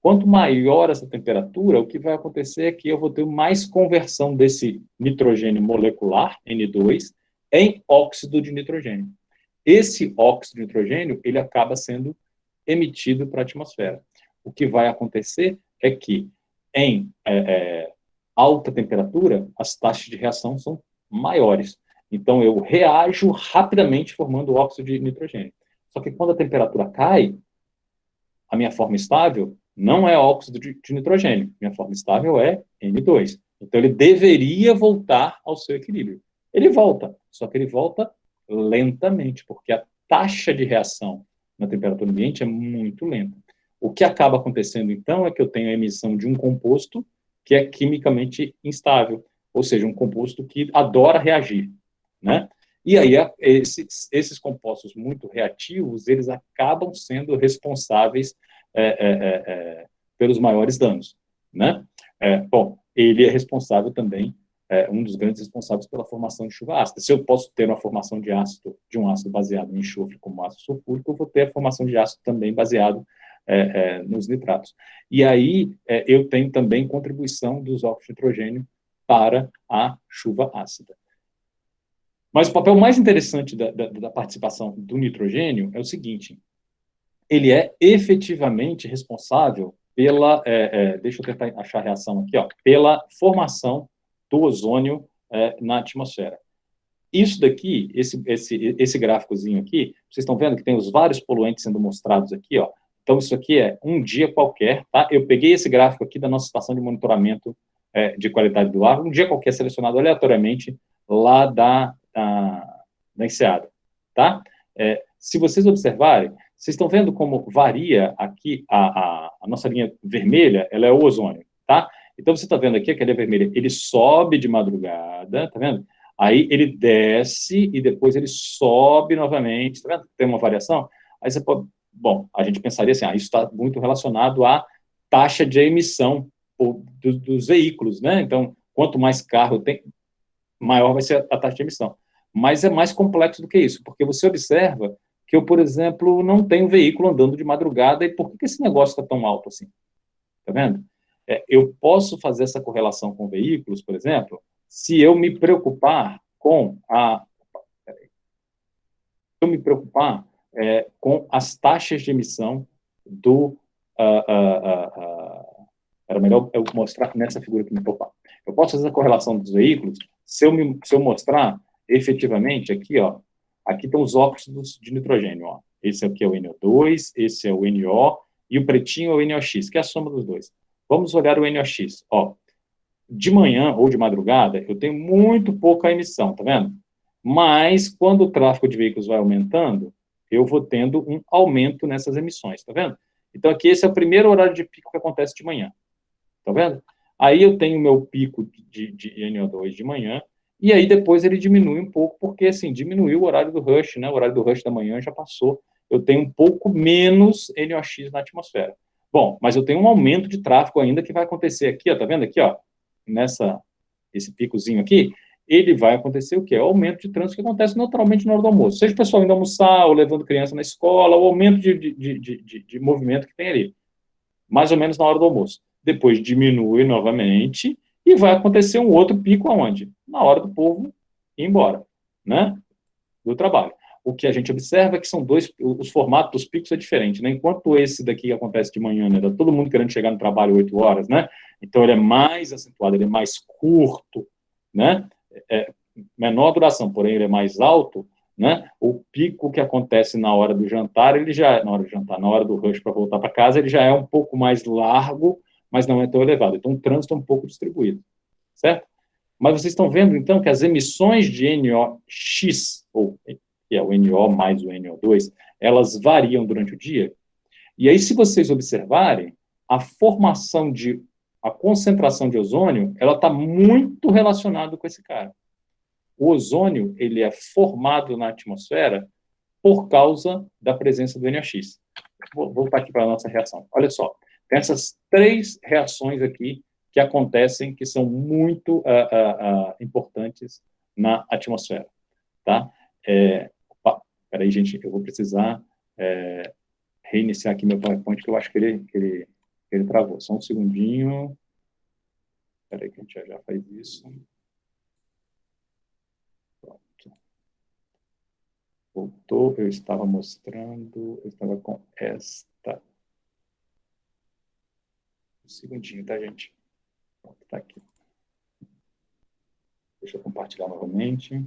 quanto maior essa temperatura, o que vai acontecer é que eu vou ter mais conversão desse nitrogênio molecular, N2, em óxido de nitrogênio. Esse óxido de nitrogênio, ele acaba sendo emitido para a atmosfera. O que vai acontecer é que, em alta temperatura, as taxas de reação são maiores. Então, eu reajo rapidamente formando óxido de nitrogênio. Só que quando a temperatura cai, a minha forma estável não é óxido de nitrogênio. Minha forma estável é N2. Então, ele deveria voltar ao seu equilíbrio. Ele volta, só que ele volta lentamente, porque a taxa de reação na temperatura ambiente é muito lenta. O que acaba acontecendo, então, é que eu tenho a emissão de um composto que é quimicamente instável, ou seja, um composto que adora reagir, né? E aí, esses compostos muito reativos, eles acabam sendo responsáveis pelos maiores danos, né? Bom, ele é responsável também, um dos grandes responsáveis pela formação de chuva ácida. Se eu posso ter uma formação de um ácido baseado em enxofre, como ácido sulfúrico, eu vou ter a formação de ácido também baseado nos nitratos. E aí, eu tenho também contribuição dos óxidos de nitrogênio para a chuva ácida. Mas o papel mais interessante da participação do nitrogênio é o seguinte: ele é efetivamente responsável pela, deixa eu tentar achar a reação aqui, pela formação do ozônio na atmosfera. Isso daqui, esse gráficozinho aqui, vocês estão vendo que tem os vários poluentes sendo mostrados aqui, ó. Então, isso aqui é um dia qualquer, tá? Eu peguei esse gráfico aqui da nossa estação de monitoramento de qualidade do ar, um dia qualquer selecionado aleatoriamente lá da Enseada, tá? Se vocês observarem, vocês estão vendo como varia aqui a nossa linha vermelha, ela é o ozônio, tá? Então, você está vendo aqui, aquela vermelha, ele sobe de madrugada, tá vendo? Aí ele desce e depois ele sobe novamente, tá vendo? Tem uma variação. Aí você pode... Bom, a gente pensaria assim, isso está muito relacionado à taxa de emissão dos veículos, né? Então, quanto mais carro tem, maior vai ser a taxa de emissão. Mas é mais complexo do que isso, porque você observa que eu, por exemplo, não tenho veículo andando de madrugada, e por que esse negócio está tão alto assim? Tá vendo? Eu posso fazer essa correlação com veículos, por exemplo, se eu me preocupar com com as taxas de emissão era melhor eu mostrar nessa figura que me preocupar. Eu posso fazer a correlação dos veículos se eu mostrar efetivamente aqui, ó, aqui estão os óxidos de nitrogênio, ó. Esse aqui é o NO2, esse é o NO, e o pretinho é o NOx, que é a soma dos dois. Vamos olhar o NOx, ó. De manhã ou de madrugada, eu tenho muito pouca emissão, tá vendo? Mas, quando o tráfego de veículos vai aumentando, eu vou tendo um aumento nessas emissões, tá vendo? Então, aqui, esse é o primeiro horário de pico que acontece de manhã, tá vendo? Aí eu tenho o meu pico de NO2 de manhã, E aí depois ele diminui um pouco, porque assim, diminuiu o horário do rush, né? O horário do rush da manhã já passou. Eu tenho um pouco menos NOx na atmosfera. Bom, mas eu tenho um aumento de tráfego ainda que vai acontecer aqui, ó, tá vendo aqui, ó, esse picozinho aqui, ele vai acontecer o quê? É o aumento de trânsito que acontece naturalmente na hora do almoço. Seja o pessoal indo almoçar, ou levando criança na escola, o aumento de movimento que tem ali, mais ou menos na hora do almoço. Depois diminui novamente e vai acontecer um outro pico aonde? Na hora do povo ir embora, né? Do trabalho. O que a gente observa é que são os formatos dos picos é diferente, né? Enquanto esse daqui acontece de manhã, né? Tá todo mundo querendo chegar no trabalho 8 horas, né? Então ele é mais acentuado, ele é mais curto, né? É menor duração, porém ele é mais alto, né? O pico que acontece na hora do jantar, ele já na hora do jantar, na hora do rush para voltar para casa, ele já é um pouco mais largo, mas não é tão elevado. Então o trânsito é um pouco distribuído, certo? Mas vocês estão vendo, então, que as emissões de NOx, ou que é o NO mais o NO2, elas variam durante o dia. E aí, se vocês observarem, a formação a concentração de ozônio, ela está muito relacionada com esse cara. O ozônio, ele é formado na atmosfera por causa da presença do NOx. Vou voltar aqui para a nossa reação. Olha só, tem essas três reações aqui que acontecem, que são muito importantes na atmosfera, tá? Peraí, gente, eu vou precisar reiniciar aqui meu PowerPoint, que eu acho que ele travou. Só um segundinho. Peraí que a gente já faz isso. Pronto. Voltou, eu estava mostrando, eu estava com esta. Um segundinho, tá, gente? Pronto, tá aqui. Deixa eu compartilhar novamente.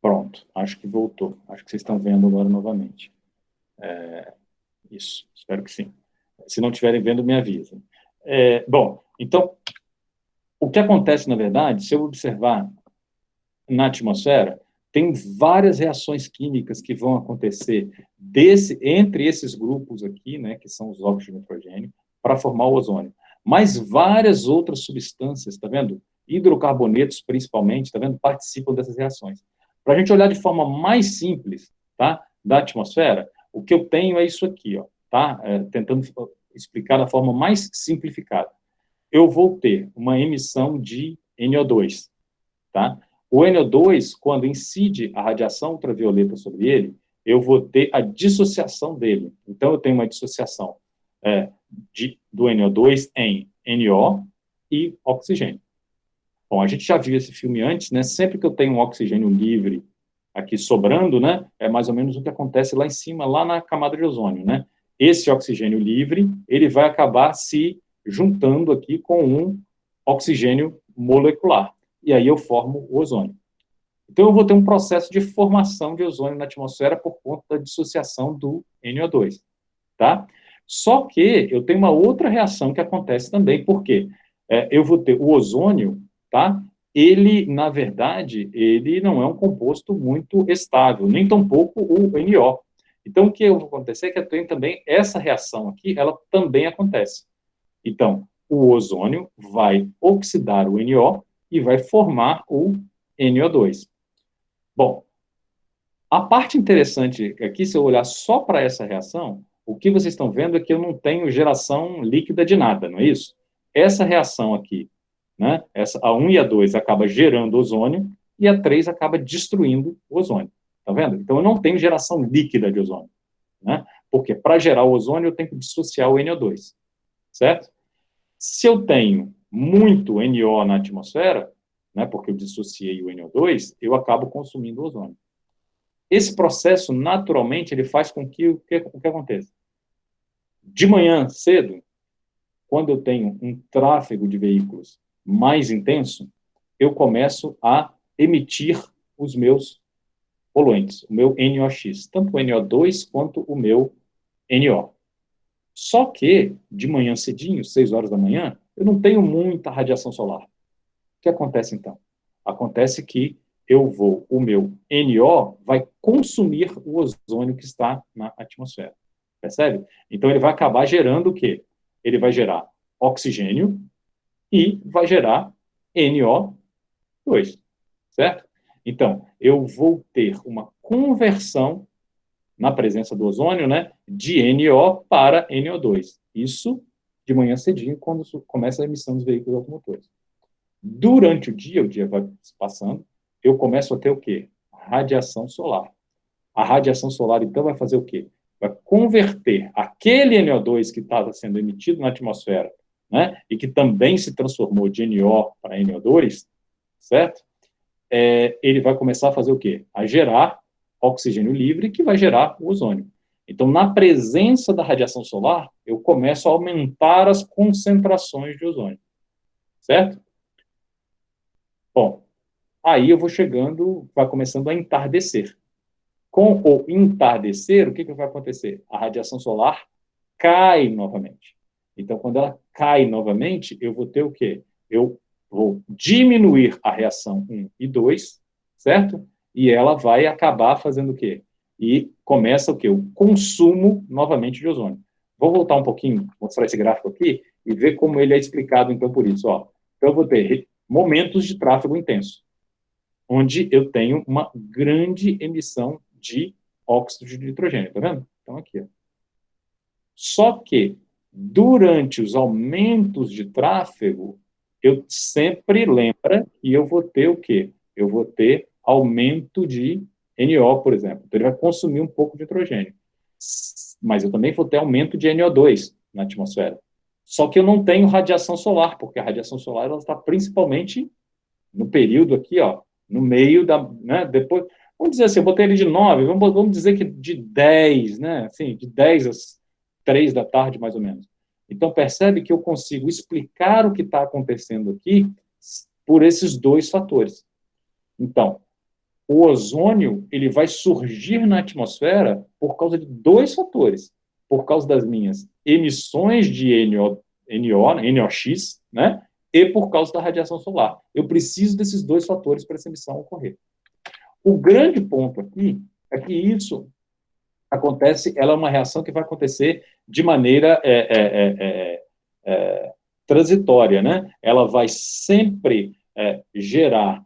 Pronto, acho que voltou. Acho que vocês estão vendo agora novamente. Isso, espero que sim. Se não estiverem vendo, me avisem. Bom, então, o que acontece, na verdade, se eu observar na atmosfera, tem várias reações químicas que vão acontecer entre esses grupos aqui, né, que são os óxidos de nitrogênio, para formar o ozônio. Mas várias outras substâncias, tá vendo? Hidrocarbonetos, principalmente, tá vendo? Participam dessas reações. Para a gente olhar de forma mais simples, tá? Da atmosfera, o que eu tenho é isso aqui, ó, tá? Tentando explicar da forma mais simplificada. Eu vou ter uma emissão de NO2, tá? O NO2, quando incide a radiação ultravioleta sobre ele, eu vou ter a dissociação dele. Então, eu tenho uma dissociação do NO2 em NO e oxigênio. Bom, a gente já viu esse filme antes, né? Sempre que eu tenho um oxigênio livre aqui sobrando, né? É mais ou menos o que acontece lá em cima, lá na camada de ozônio, né? Esse oxigênio livre, ele vai acabar se juntando aqui com um oxigênio molecular. E aí eu formo o ozônio. Então eu vou ter um processo de formação de ozônio na atmosfera por conta da dissociação do NO2, tá? Só que eu tenho uma outra reação que acontece também, porque eu vou ter o ozônio, tá? Ele, na verdade, ele não é um composto muito estável, nem tampouco o NO. Então, o que vai acontecer é que eu tenho também essa reação aqui, ela também acontece. Então, o ozônio vai oxidar o NO e vai formar o NO2. Bom, a parte interessante aqui, se eu olhar só para essa reação, o que vocês estão vendo é que eu não tenho geração líquida de nada, não é isso? Essa reação aqui, né, a 1 e a 2 acaba gerando ozônio e a 3 acaba destruindo o ozônio. Tá vendo? Então eu não tenho geração líquida de ozônio, né? Porque para gerar o ozônio eu tenho que dissociar o NO2, certo? Se eu tenho muito NO na atmosfera, né, porque eu dissociei o NO2, eu acabo consumindo o ozônio. Esse processo, naturalmente, ele faz com que o que aconteça? De manhã cedo, quando eu tenho um tráfego de veículos mais intenso, eu começo a emitir os meus poluentes, o meu NOx, tanto o NO2 quanto o meu NO. Só que, de manhã cedinho, 6 horas da manhã, eu não tenho muita radiação solar. que acontece, então? Acontece que o meu NO vai consumir o ozônio que está na atmosfera. Percebe? Então, ele vai acabar gerando o quê? Ele vai gerar oxigênio e vai gerar NO2, certo? Então, eu vou ter uma conversão na presença do ozônio, né, de NO para NO2. Isso de manhã cedinho, quando começa a emissão dos veículos automotores. Durante o dia vai passando, eu começo a ter o quê? Radiação solar. A radiação solar, então, vai fazer o quê? Vai converter aquele NO2 que estava sendo emitido na atmosfera, né, e que também se transformou de NO para NO2, certo? Ele vai começar a fazer o quê? A gerar oxigênio livre, que vai gerar o ozônio. Então, na presença da radiação solar, eu começo a aumentar as concentrações de ozônio, certo? Bom, aí eu vou chegando, vai começando a entardecer. Com o entardecer, o que vai acontecer? A radiação solar cai novamente. Então, quando ela cai novamente, eu vou ter o quê? Eu vou diminuir a reação 1 e 2, certo? E ela vai acabar fazendo o quê? E começa o quê? O consumo novamente de ozônio. Vou voltar um pouquinho, mostrar esse gráfico aqui e ver como ele é explicado, então, por isso. Ó. Então, eu vou ter momentos de tráfego intenso, onde eu tenho uma grande emissão de óxido de nitrogênio, tá vendo? Então, aqui, ó. Só que, durante os aumentos de tráfego, eu sempre lembra que eu vou ter o quê? Eu vou ter aumento de NO, por exemplo. Então, ele vai consumir um pouco de nitrogênio. Mas eu também vou ter aumento de NO2 na atmosfera. Só que eu não tenho radiação solar, porque a radiação solar ela está principalmente no período aqui, ó, no meio da, né, depois, vamos dizer assim, eu botei ele de 9, vamos dizer que de 10, né, assim, de 10 às 3 da tarde, mais ou menos. Então, percebe que eu consigo explicar o que está acontecendo aqui por esses dois fatores. Então, o ozônio, ele vai surgir na atmosfera por causa de dois fatores. Por causa das minhas emissões de NOx, né? E por causa da radiação solar. Eu preciso desses dois fatores para essa emissão ocorrer. O grande ponto aqui é que isso acontece, ela é uma reação que vai acontecer de maneira transitória, né? Ela vai sempre gerar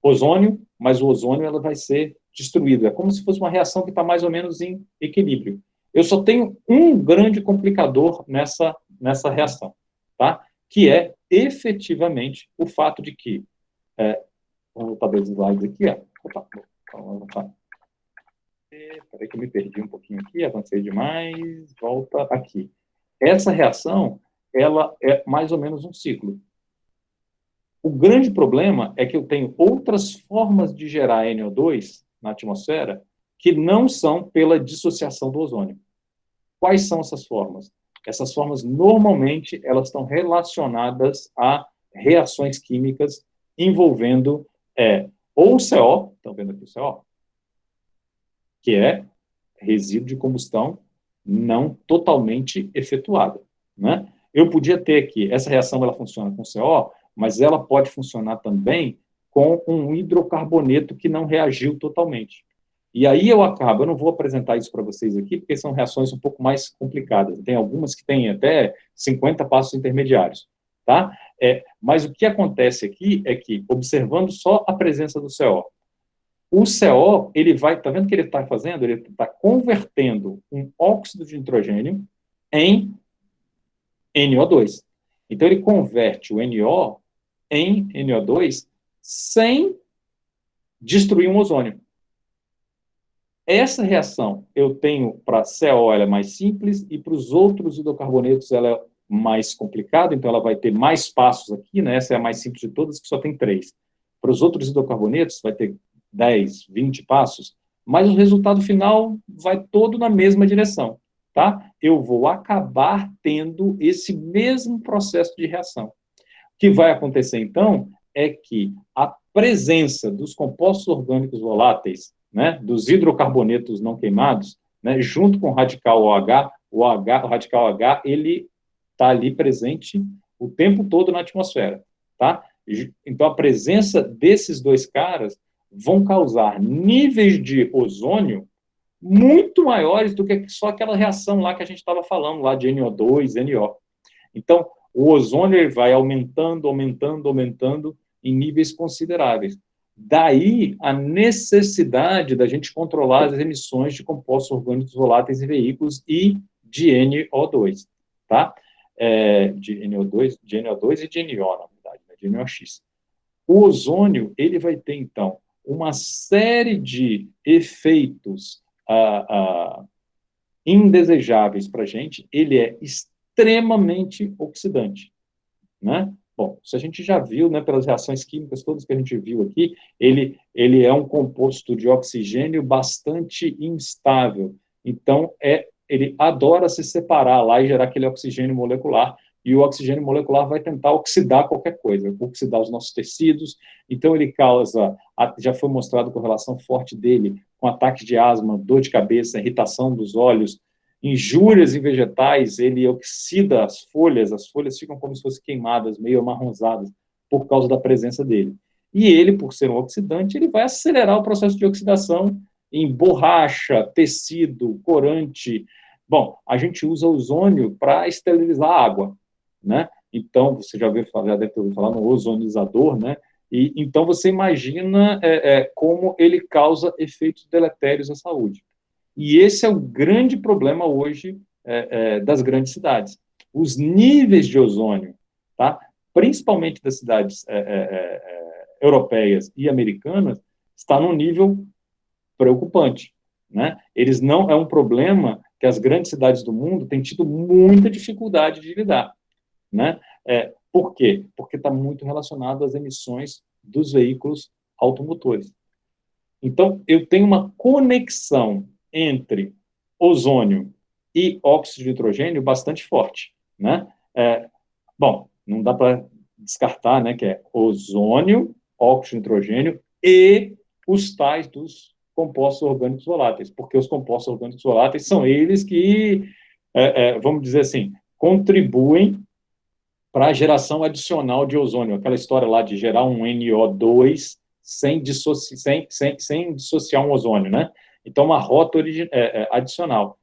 ozônio, mas o ozônio ela vai ser destruído. É como se fosse uma reação que está mais ou menos em equilíbrio. Eu só tenho um grande complicador nessa reação, tá? Que é efetivamente o fato de que, vamos voltar dois slides aqui, ó. Vamos voltar. Peraí que eu me perdi um pouquinho aqui, avancei demais, volta aqui. Essa reação, ela é mais ou menos um ciclo. O grande problema é que eu tenho outras formas de gerar NO2 na atmosfera que não são pela dissociação do ozônio. Quais são essas formas? Essas formas, normalmente, elas estão relacionadas a reações químicas envolvendo ou o CO, estão vendo aqui o CO, que é resíduo de combustão não totalmente efetuada, né? Eu podia ter aqui, essa reação ela funciona com CO, mas ela pode funcionar também com um hidrocarboneto que não reagiu totalmente. E aí eu não vou apresentar isso para vocês aqui, porque são reações um pouco mais complicadas. Tem algumas que têm até 50 passos intermediários, tá? Mas o que acontece aqui é que, observando só a presença do CO, o CO, ele vai, tá vendo o que ele está fazendo? Ele está convertendo um óxido de nitrogênio em NO2. Então, ele converte o NO em NO2 sem destruir um ozônio. Essa reação eu tenho para CO, ela é mais simples, e para os outros hidrocarbonetos ela é mais complicada, então ela vai ter mais passos aqui, né? Essa é a mais simples de todas, que só tem 3. Para os outros hidrocarbonetos vai ter 10, 20 passos, mas o resultado final vai todo na mesma direção, tá? Eu vou acabar tendo esse mesmo processo de reação. O que vai acontecer, então, é que a presença dos compostos orgânicos voláteis, né, dos hidrocarbonetos não queimados, né, junto com o radical OH, o radical OH, ele está ali presente o tempo todo na atmosfera. tá? Então, a presença desses dois caras vão causar níveis de ozônio muito maiores do que só aquela reação lá que a gente estava falando, lá de NO2, NO. Então, o ozônio ele vai aumentando, aumentando, aumentando em níveis consideráveis. Daí a necessidade da gente controlar as emissões de compostos orgânicos voláteis em veículos e de NO2, tá? De NO2 e de NO, na verdade, né? De NOx. O ozônio, ele vai ter, então, uma série de efeitos indesejáveis para a gente. Ele é extremamente oxidante, né? Bom, isso a gente já viu, né, pelas reações químicas todas que a gente viu aqui, ele é um composto de oxigênio bastante instável. Então, ele adora se separar lá e gerar aquele oxigênio molecular, e o oxigênio molecular vai tentar oxidar qualquer coisa, oxidar os nossos tecidos. Então, ele causa, já foi mostrado correlação forte dele com ataques de asma, dor de cabeça, irritação dos olhos, injúrias em vegetais, ele oxida as folhas ficam como se fossem queimadas, meio amarronzadas, por causa da presença dele. E ele, por ser um oxidante, ele vai acelerar o processo de oxidação em borracha, tecido, corante. Bom, a gente usa ozônio para esterilizar a água, né? Então, você já deve ter ouvido falar no ozonizador, né? E então você imagina como ele causa efeitos deletérios à saúde. E esse é o grande problema hoje das grandes cidades. Os níveis de ozônio, tá? Principalmente das cidades europeias e americanas, está num nível preocupante, né? Eles não é um problema que as grandes cidades do mundo têm tido muita dificuldade de lidar, né? Por quê? Porque está muito relacionado às emissões dos veículos automotores. Então, eu tenho uma conexão entre ozônio e óxido de nitrogênio bastante forte, né? Bom, não dá para descartar, né, que é ozônio, óxido de nitrogênio e os tais dos compostos orgânicos voláteis, porque os compostos orgânicos voláteis são eles que, vamos dizer assim, contribuem para a geração adicional de ozônio, aquela história lá de gerar um NO2 sem dissociar um ozônio, né? Então, uma rota adicional.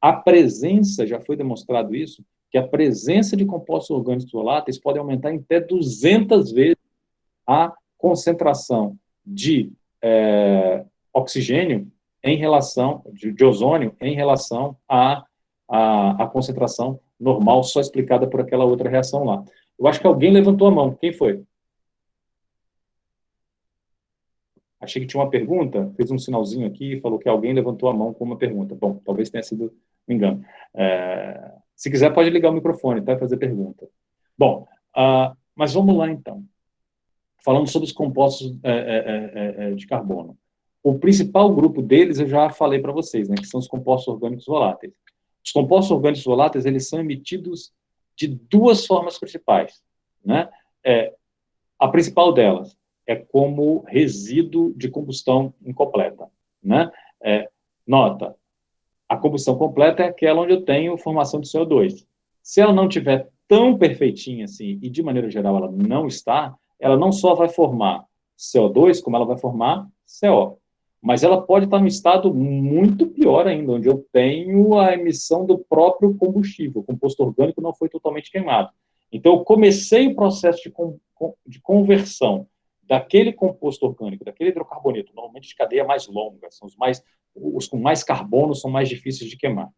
A presença, já foi demonstrado isso, que a presença de compostos orgânicos voláteis pode aumentar em até 200 vezes a concentração de oxigênio em relação, de ozônio, em relação à concentração normal, só explicada por aquela outra reação lá. Eu acho que alguém levantou a mão. Quem foi? Achei que tinha uma pergunta, fez um sinalzinho aqui e falou que alguém levantou a mão com uma pergunta. Bom, talvez tenha sido um engano. Se quiser, pode ligar o microfone, tá? E fazer pergunta. Bom, mas vamos lá, então. Falando sobre os compostos de carbono. O principal grupo deles, eu já falei para vocês, né? Que são os compostos orgânicos voláteis. Os compostos orgânicos voláteis, eles são emitidos de duas formas principais, né? A principal delas é como resíduo de combustão incompleta, né? Nota, a combustão completa é aquela onde eu tenho formação de CO2. Se ela não tiver tão perfeitinha assim, e de maneira geral ela não está, ela não só vai formar CO2, como ela vai formar CO. Mas ela pode estar num estado muito pior ainda, onde eu tenho a emissão do próprio combustível, o composto orgânico não foi totalmente queimado. Então, eu comecei o processo de conversão daquele composto orgânico, daquele hidrocarboneto, normalmente de cadeia mais longa, são os com mais carbono são mais difíceis de queimar.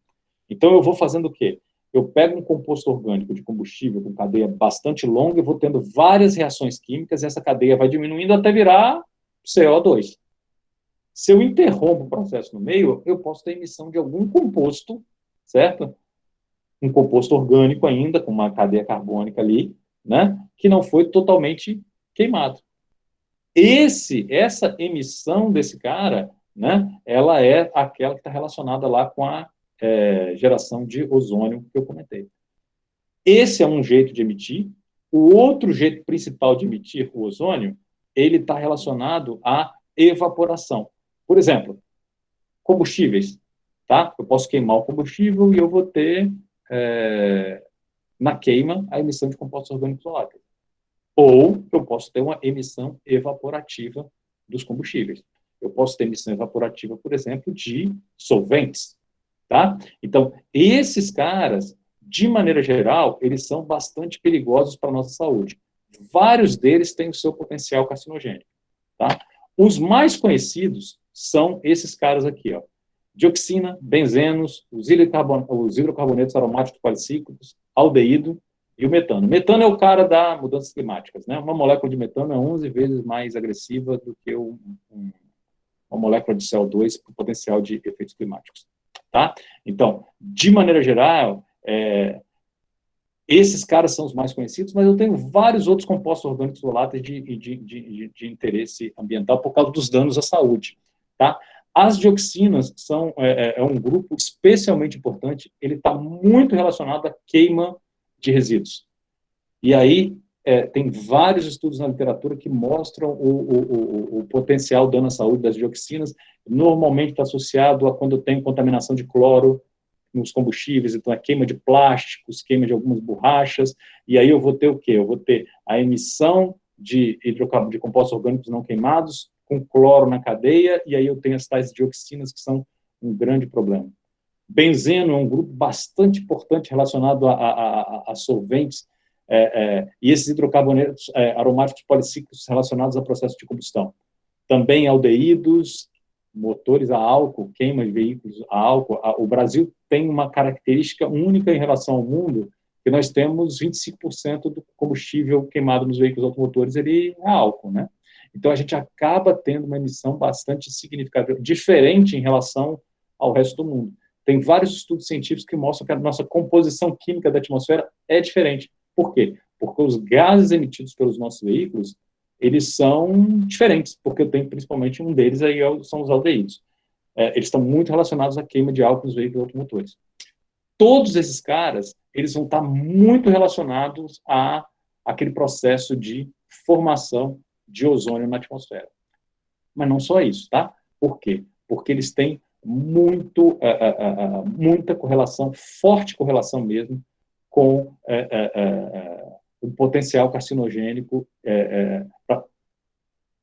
Então, eu vou fazendo o quê? Eu pego um composto orgânico de combustível com cadeia bastante longa e vou tendo várias reações químicas e essa cadeia vai diminuindo até virar CO2. Se eu interrompo o processo no meio, eu posso ter emissão de algum composto, certo? Um composto orgânico ainda, com uma cadeia carbônica ali, né? Que não foi totalmente queimado. Essa emissão desse cara, né? Ela é aquela que está relacionada lá com a geração de ozônio que eu comentei. Esse é um jeito de emitir. O outro jeito principal de emitir o ozônio, ele está relacionado à evaporação. Por exemplo, combustíveis, tá? Eu posso queimar o combustível e eu vou ter, na queima, a emissão de compostos orgânicos voláteis. Ou eu posso ter uma emissão evaporativa dos combustíveis. Eu posso ter emissão evaporativa, por exemplo, de solventes, tá? Então, esses caras, de maneira geral, eles são bastante perigosos para a nossa saúde. Vários deles têm o seu potencial carcinogênico, tá? Os mais conhecidos são esses caras aqui, ó. Dioxina, benzenos, os hidrocarbonetos aromáticos policíclicos, aldeído e o metano. O metano é o cara das mudanças climáticas, né? Uma molécula de metano é 11 vezes mais agressiva do que uma molécula de CO2 com potencial de efeitos climáticos, tá? Então, de maneira geral, esses caras são os mais conhecidos, mas eu tenho vários outros compostos orgânicos voláteis de interesse ambiental por causa dos danos à saúde, tá? As dioxinas são um grupo especialmente importante, ele está muito relacionado à queima de resíduos. E aí tem vários estudos na literatura que mostram o potencial dano à saúde das dioxinas, normalmente está associado a quando tem contaminação de cloro nos combustíveis, então a queima de plásticos, queima de algumas borrachas, e aí eu vou ter o quê? Eu vou ter a emissão de compostos orgânicos não queimados, com cloro na cadeia, e aí eu tenho as tais dioxinas, que são um grande problema. Benzeno é um grupo bastante importante relacionado a solventes, e esses hidrocarbonetos aromáticos policíclicos relacionados a processos de combustão. Também aldeídos, motores a álcool, queima de veículos a álcool. O Brasil tem uma característica única em relação ao mundo, que nós temos 25% do combustível queimado nos veículos automotores, ele é álcool, né? Então, a gente acaba tendo uma emissão bastante significativa, diferente em relação ao resto do mundo. Tem vários estudos científicos que mostram que a nossa composição química da atmosfera é diferente. Por quê? Porque os gases emitidos pelos nossos veículos, eles são diferentes, porque eu tenho principalmente um deles aí, são os aldeídos. Eles estão muito relacionados à queima de álcool nos veículos automotores. Todos esses caras, eles vão estar muito relacionados a aquele processo de formação de ozônio na atmosfera. Mas não só isso, tá? Por quê? Porque eles têm muita correlação, forte correlação mesmo, com o potencial carcinogênico para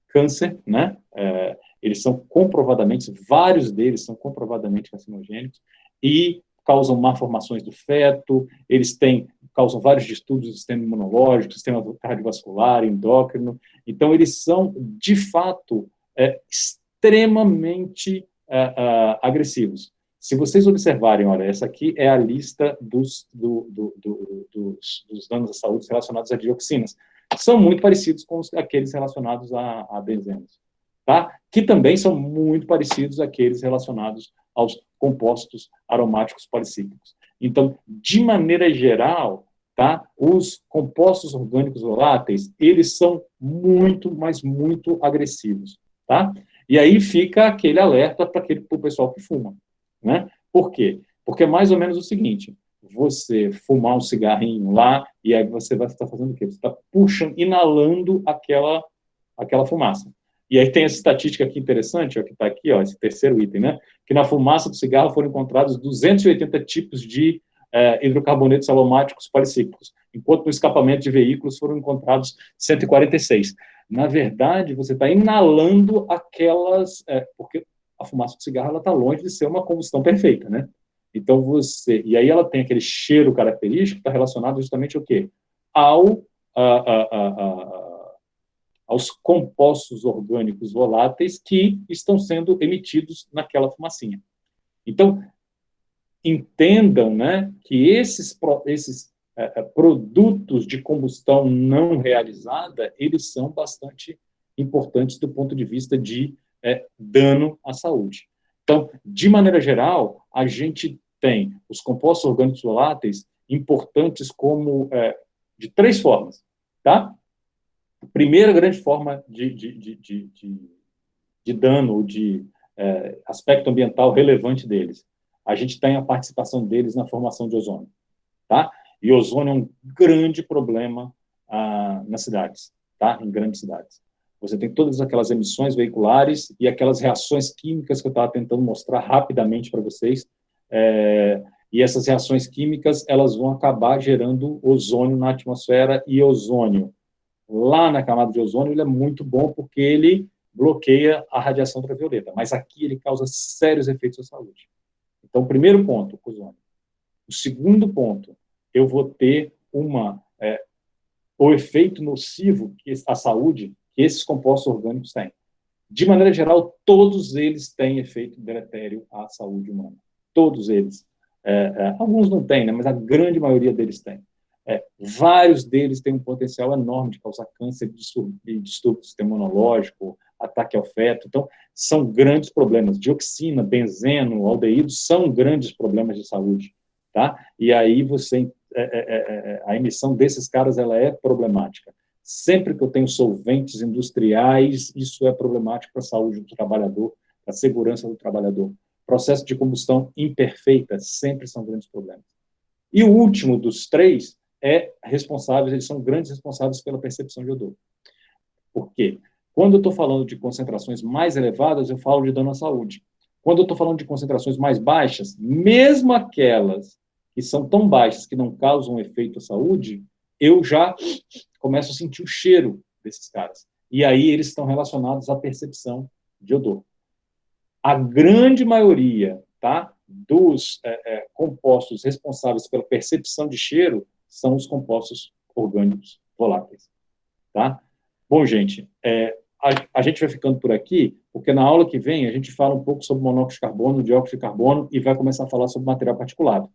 câncer, né? Eles são comprovadamente, vários deles são comprovadamente carcinogênicos e causam malformações do feto, causam vários distúrbios do sistema imunológico, sistema cardiovascular, endócrino. Então, eles são, de fato, extremamente agressivos. Se vocês observarem, olha, essa aqui é a lista dos danos à saúde relacionados a dioxinas. São muito parecidos com aqueles relacionados a benzenos, tá? Que também são muito parecidos àqueles relacionados aos compostos aromáticos policíclicos. Então, de maneira geral, tá? Os compostos orgânicos voláteis, eles são muito, mas muito agressivos, tá? E aí fica aquele alerta para o pessoal que fuma, né? Por quê? Porque é mais ou menos o seguinte: você fumar um cigarrinho lá, e aí você vai estar fazendo o quê? Você está puxando, inalando aquela fumaça. E aí tem essa estatística aqui interessante, ó, que está aqui, ó, esse terceiro item, né? Que na fumaça do cigarro foram encontrados 280 tipos de hidrocarbonetos aromáticos policíclicos, enquanto no escapamento de veículos foram encontrados 146. Na verdade, você está inalando aquelas... porque a fumaça do cigarro está longe de ser uma combustão perfeita, né? Então, e aí ela tem aquele cheiro característico que está relacionado justamente ao quê? Aos compostos orgânicos voláteis que estão sendo emitidos naquela fumacinha. Então, entendam, né, que esses produtos de combustão não realizada, eles são bastante importantes do ponto de vista de dano à saúde. Então, de maneira geral, a gente tem os compostos orgânicos voláteis importantes como de três formas, tá? A primeira grande forma de dano, de aspecto ambiental relevante deles, a gente tem a participação deles na formação de ozônio, tá? E ozônio é um grande problema nas cidades, tá? Em grandes cidades. Você tem todas aquelas emissões veiculares e aquelas reações químicas que eu estava tentando mostrar rapidamente para vocês, e essas reações químicas, elas vão acabar gerando ozônio na atmosfera, e ozônio Lá na camada de ozônio, ele é muito bom porque ele bloqueia a radiação ultravioleta, mas aqui ele causa sérios efeitos à saúde. Então, primeiro ponto, ozônio. O segundo ponto, eu vou ter o efeito nocivo que à saúde que esses compostos orgânicos têm. De maneira geral, todos eles têm efeito deletério à saúde humana. Todos eles. Alguns não têm, né, mas a grande maioria deles tem. Vários deles têm um potencial enorme de causar câncer, distúrbio do sistema imunológico, ataque ao feto. Então, são grandes problemas. Dioxina, benzeno, aldeído são grandes problemas de saúde. Tá? E aí a emissão desses caras ela é problemática. Sempre que eu tenho solventes industriais, isso é problemático para a saúde do trabalhador, para a segurança do trabalhador. Processo de combustão imperfeita sempre são grandes problemas. E o último dos três eles são grandes responsáveis pela percepção de odor. Por quê? Quando eu estou falando de concentrações mais elevadas, eu falo de dano à saúde. Quando eu estou falando de concentrações mais baixas, mesmo aquelas que são tão baixas que não causam efeito à saúde, eu já começo a sentir o cheiro desses caras. E aí eles estão relacionados à percepção de odor. A grande maioria, tá, dos compostos responsáveis pela percepção de cheiro são os compostos orgânicos voláteis. Tá? Bom, gente, a gente vai ficando por aqui, porque na aula que vem a gente fala um pouco sobre monóxido de carbono, dióxido de carbono e vai começar a falar sobre material particulado.